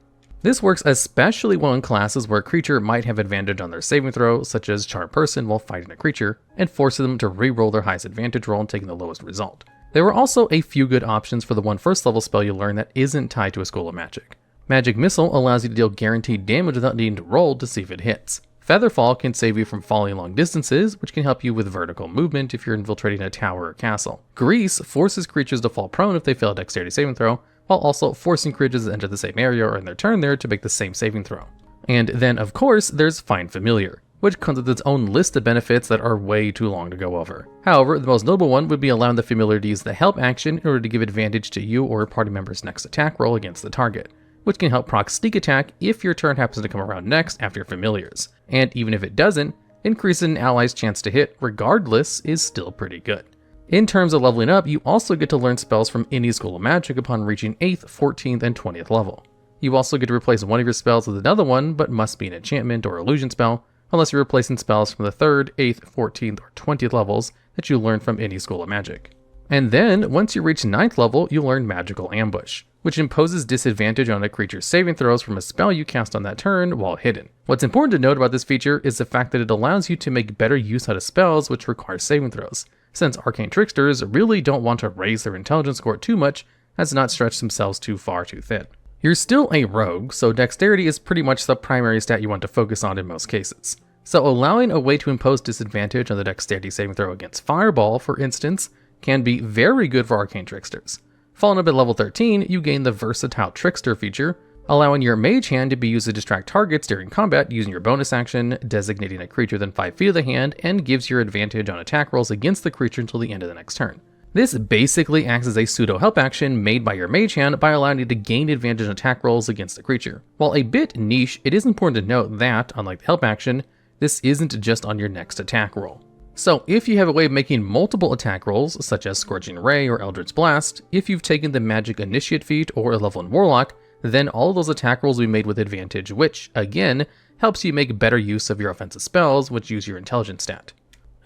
This works especially well in classes where a creature might have advantage on their saving throw, such as Charm Person while fighting a creature, and forces them to re-roll their highest advantage roll and taking the lowest result. There were also a few good options for the one first level spell you learn that isn't tied to a school of magic. Magic Missile allows you to deal guaranteed damage without needing to roll to see if it hits. Featherfall can save you from falling long distances, which can help you with vertical movement if you're infiltrating a tower or castle. Grease forces creatures to fall prone if they fail a dexterity saving throw, while also forcing creatures to enter the same area or in their turn there to make the same saving throw. And then of course there's Find Familiar, which comes with its own list of benefits that are way too long to go over. However, the most notable one would be allowing the familiar to use the help action in order to give advantage to you or a party member's next attack roll against the target, which can help proc sneak attack if your turn happens to come around next after your familiars. And even if it doesn't, increasing an ally's chance to hit regardless is still pretty good. In terms of leveling up, you also get to learn spells from any school of magic upon reaching 8th, 14th, and 20th level. You also get to replace one of your spells with another one, but must be an enchantment or illusion spell, unless you're replacing spells from the 3rd, 8th, 14th, or 20th levels that you learn from any school of magic. And then, once you reach 9th level, you learn Magical Ambush, which imposes disadvantage on a creature's saving throws from a spell you cast on that turn while hidden. What's important to note about this feature is the fact that it allows you to make better use out of spells which require saving throws, since arcane tricksters really don't want to raise their intelligence score too much as to not stretch themselves too far too thin. You're still a rogue, so dexterity is pretty much the primary stat you want to focus on in most cases. So allowing a way to impose disadvantage on the dexterity saving throw against Fireball, for instance, can be very good for arcane tricksters. Following up at level 13, you gain the versatile Trickster feature, allowing your mage hand to be used to distract targets during combat using your bonus action, designating a creature within 5 feet of the hand, and gives your advantage on attack rolls against the creature until the end of the next turn. This basically acts as a pseudo-help action made by your mage hand by allowing you to gain advantage on attack rolls against the creature. While a bit niche, it is important to note that, unlike the help action, this isn't just on your next attack roll. So if you have a way of making multiple attack rolls, such as Scorching Ray or Eldritch Blast, if you've taken the Magic Initiate feat or a level in Warlock, then all of those attack rolls will be made with advantage, which, again, helps you make better use of your offensive spells, which use your intelligence stat.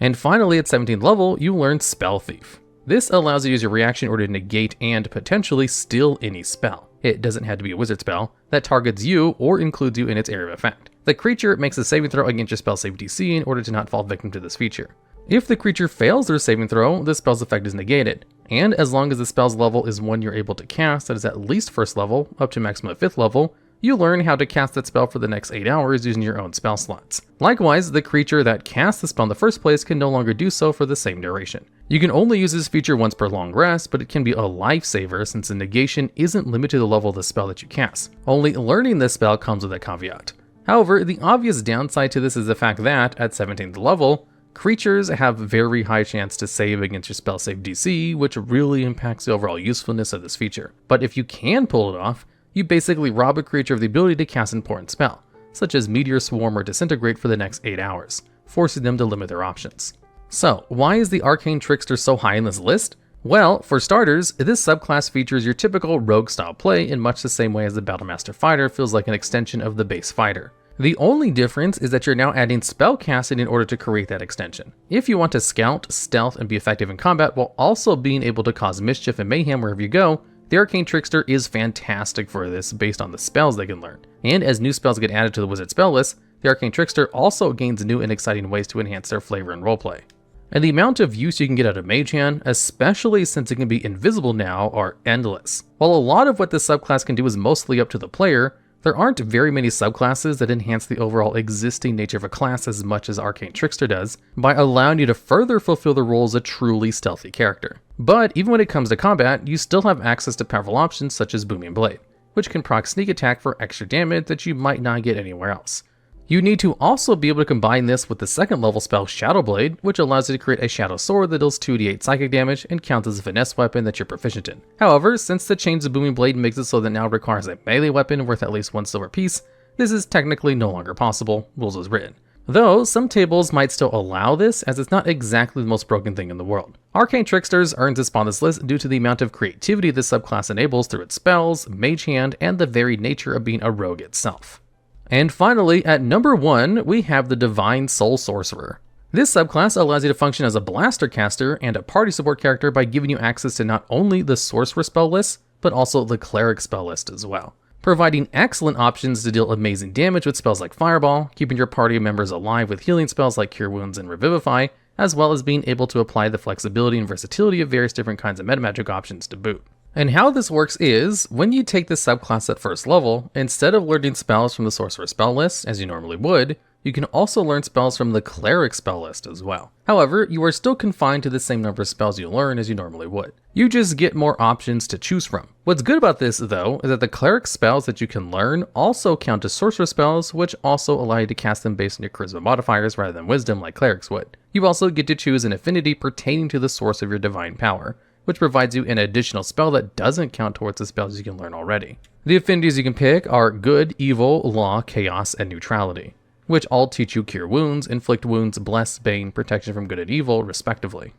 And finally, at 17th level, you learn Spell Thief. This allows you to use your reaction in order to negate and potentially steal any spell. It doesn't have to be a wizard spell that targets you or includes you in its area of effect. The creature makes a saving throw against your spell save DC in order to not fall victim to this feature. If the creature fails their saving throw, the spell's effect is negated, and as long as the spell's level is one you're able to cast that is at least 1st level, up to maximum 5th level, you learn how to cast that spell for the next 8 hours using your own spell slots. Likewise, the creature that cast the spell in the first place can no longer do so for the same duration. You can only use this feature once per long rest, but it can be a lifesaver since the negation isn't limited to the level of the spell that you cast. Only learning this spell comes with a caveat. However, the obvious downside to this is the fact that, at 17th level, Creatures have very high chance to save against your spell save DC, which really impacts the overall usefulness of this feature. But if you can pull it off, you basically rob a creature of the ability to cast an important spell, such as Meteor, Swarm, or Disintegrate for the next 8 hours, forcing them to limit their options. So, why is the Arcane Trickster so high in this list? Well, for starters, this subclass features your typical rogue style play in much the same way as the Battlemaster Fighter feels like an extension of the base fighter. The only difference is that you're now adding spell casting in order to create that extension. If you want to scout, stealth, and be effective in combat while also being able to cause mischief and mayhem wherever you go, the Arcane Trickster is fantastic for this based on the spells they can learn. And as new spells get added to the wizard spell list, the Arcane Trickster also gains new and exciting ways to enhance their flavor and roleplay. And the amount of use you can get out of Mage Hand, especially since it can be invisible now, are endless. While a lot of what this subclass can do is mostly up to the player, there aren't very many subclasses that enhance the overall existing nature of a class as much as Arcane Trickster does, by allowing you to further fulfill the role as a truly stealthy character. But even when it comes to combat, you still have access to powerful options such as Booming Blade, which can proc sneak attack for extra damage that you might not get anywhere else. You need to also be able to combine this with the second level spell Shadow Blade, which allows you to create a shadow sword that deals 2d8 psychic damage and counts as a finesse weapon that you're proficient in. However, since the change of Booming Blade makes it so that now requires a melee weapon worth at least 1 silver piece, this is technically no longer possible, rules as written. Though, some tables might still allow this, as it's not exactly the most broken thing in the world. Arcane Tricksters earns its spot on this list due to the amount of creativity this subclass enables through its spells, Mage Hand, and the very nature of being a rogue itself. And finally, at number 1, we have the Divine Soul Sorcerer. This subclass allows you to function as a blaster caster and a party support character by giving you access to not only the Sorcerer spell list, but also the Cleric spell list as well, providing excellent options to deal amazing damage with spells like Fireball, keeping your party members alive with healing spells like Cure Wounds and Revivify, as well as being able to apply the flexibility and versatility of various different kinds of metamagic options to boot. And how this works is, when you take this subclass at first level, instead of learning spells from the Sorcerer spell list, as you normally would, you can also learn spells from the Cleric spell list as well. However, you are still confined to the same number of spells you learn as you normally would. You just get more options to choose from. What's good about this, though, is that the Cleric spells that you can learn also count as Sorcerer spells, which also allow you to cast them based on your Charisma modifiers rather than Wisdom like Clerics would. You also get to choose an affinity pertaining to the source of your divine power, which provides you an additional spell that doesn't count towards the spells you can learn already. The affinities you can pick are Good, Evil, Law, Chaos, and Neutrality, which all teach you Cure Wounds, Inflict Wounds, Bless, Bane, Protection from Good and Evil, respectively.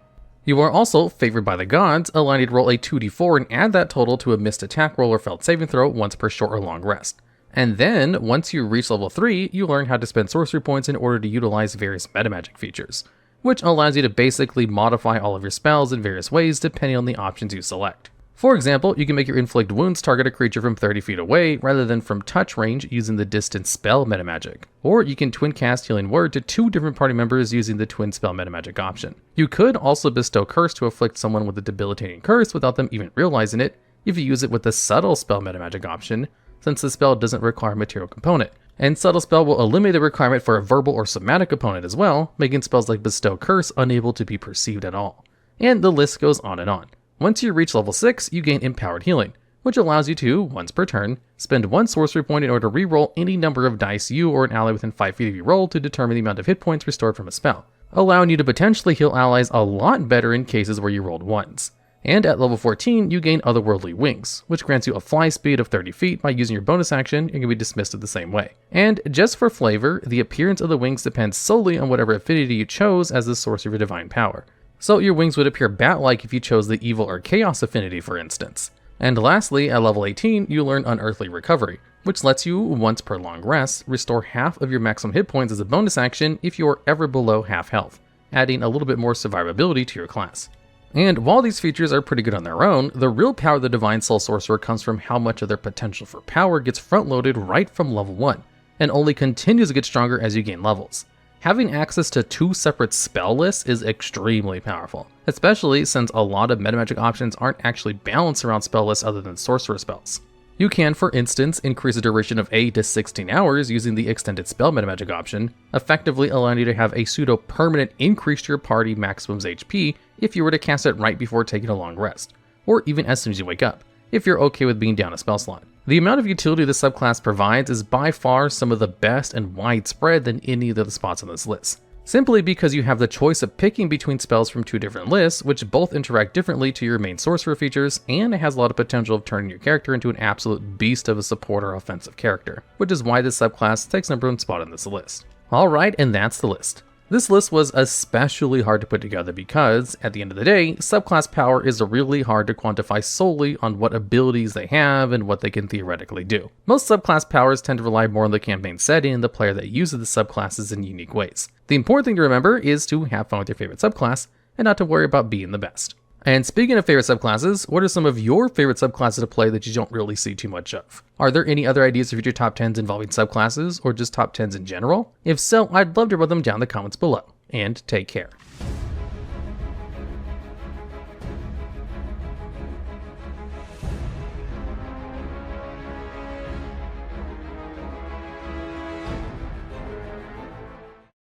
You are also Favored by the Gods, allowing you to roll a 2d4 and add that total to a missed attack roll or failed saving throw once per short or long rest. And then, once you reach level 3, you learn how to spend sorcery points in order to utilize various metamagic features, which allows you to basically modify all of your spells in various ways depending on the options you select. For example, you can make your Inflict Wounds target a creature from 30 feet away rather than from touch range using the Distance Spell metamagic. Or you can twin cast Healing Word to 2 different party members using the Twin Spell metamagic option. You could also bestow Curse to afflict someone with a debilitating curse without them even realizing it if you use it with the Subtle Spell metamagic option, since the spell doesn't require a material component. And Subtle Spell will eliminate the requirement for a verbal or somatic component as well, making spells like Bestow Curse unable to be perceived at all. And the list goes on and on. Once you reach level 6, you gain Empowered Healing, which allows you to, once per turn, spend 1 sorcery point in order to reroll any number of dice you or an ally within 5 feet of you roll to determine the amount of hit points restored from a spell, allowing you to potentially heal allies a lot better in cases where you rolled 1s. And at level 14, you gain Otherworldly Wings, which grants you a fly speed of 30 feet by using your bonus action and can be dismissed in the same way. And just for flavor, the appearance of the wings depends solely on whatever affinity you chose as the source of your divine power. So your wings would appear bat-like if you chose the Evil or Chaos affinity, for instance. And lastly, at level 18, you learn Unearthly Recovery, which lets you, once per long rest, restore half of your maximum hit points as a bonus action if you are ever below half health, adding a little bit more survivability to your class. And while these features are pretty good on their own, the real power of the Divine Soul Sorcerer comes from how much of their potential for power gets front-loaded right from level 1, and only continues to get stronger as you gain levels. Having access to 2 separate spell lists is extremely powerful, especially since a lot of metamagic options aren't actually balanced around spell lists other than sorcerer spells. You can, for instance, increase the duration of 8 to 16 hours using the Extended Spell metamagic option, effectively allowing you to have a pseudo-permanent increase to your party maximum's HP if you were to cast it right before taking a long rest, or even as soon as you wake up, if you're okay with being down a spell slot. The amount of utility this subclass provides is by far some of the best and widespread than any of the spots on this list. simply because you have the choice of picking between spells from 2 different lists, which both interact differently to your main sorcerer features, and it has a lot of potential of turning your character into an absolute beast of a support or offensive character, which is why this subclass takes number 1 spot on this list. Alright, and that's the list. This list was especially hard to put together because, at the end of the day, subclass power is really hard to quantify solely on what abilities they have and what they can theoretically do. Most subclass powers tend to rely more on the campaign setting and the player that uses the subclasses in unique ways. The important thing to remember is to have fun with your favorite subclass and not to worry about being the best. And speaking of favorite subclasses, what are some of your favorite subclasses to play that you don't really see too much of? Are there any other ideas for future top 10s involving subclasses, or just top 10s in general? If so, I'd love to read them down in the comments below. And take care.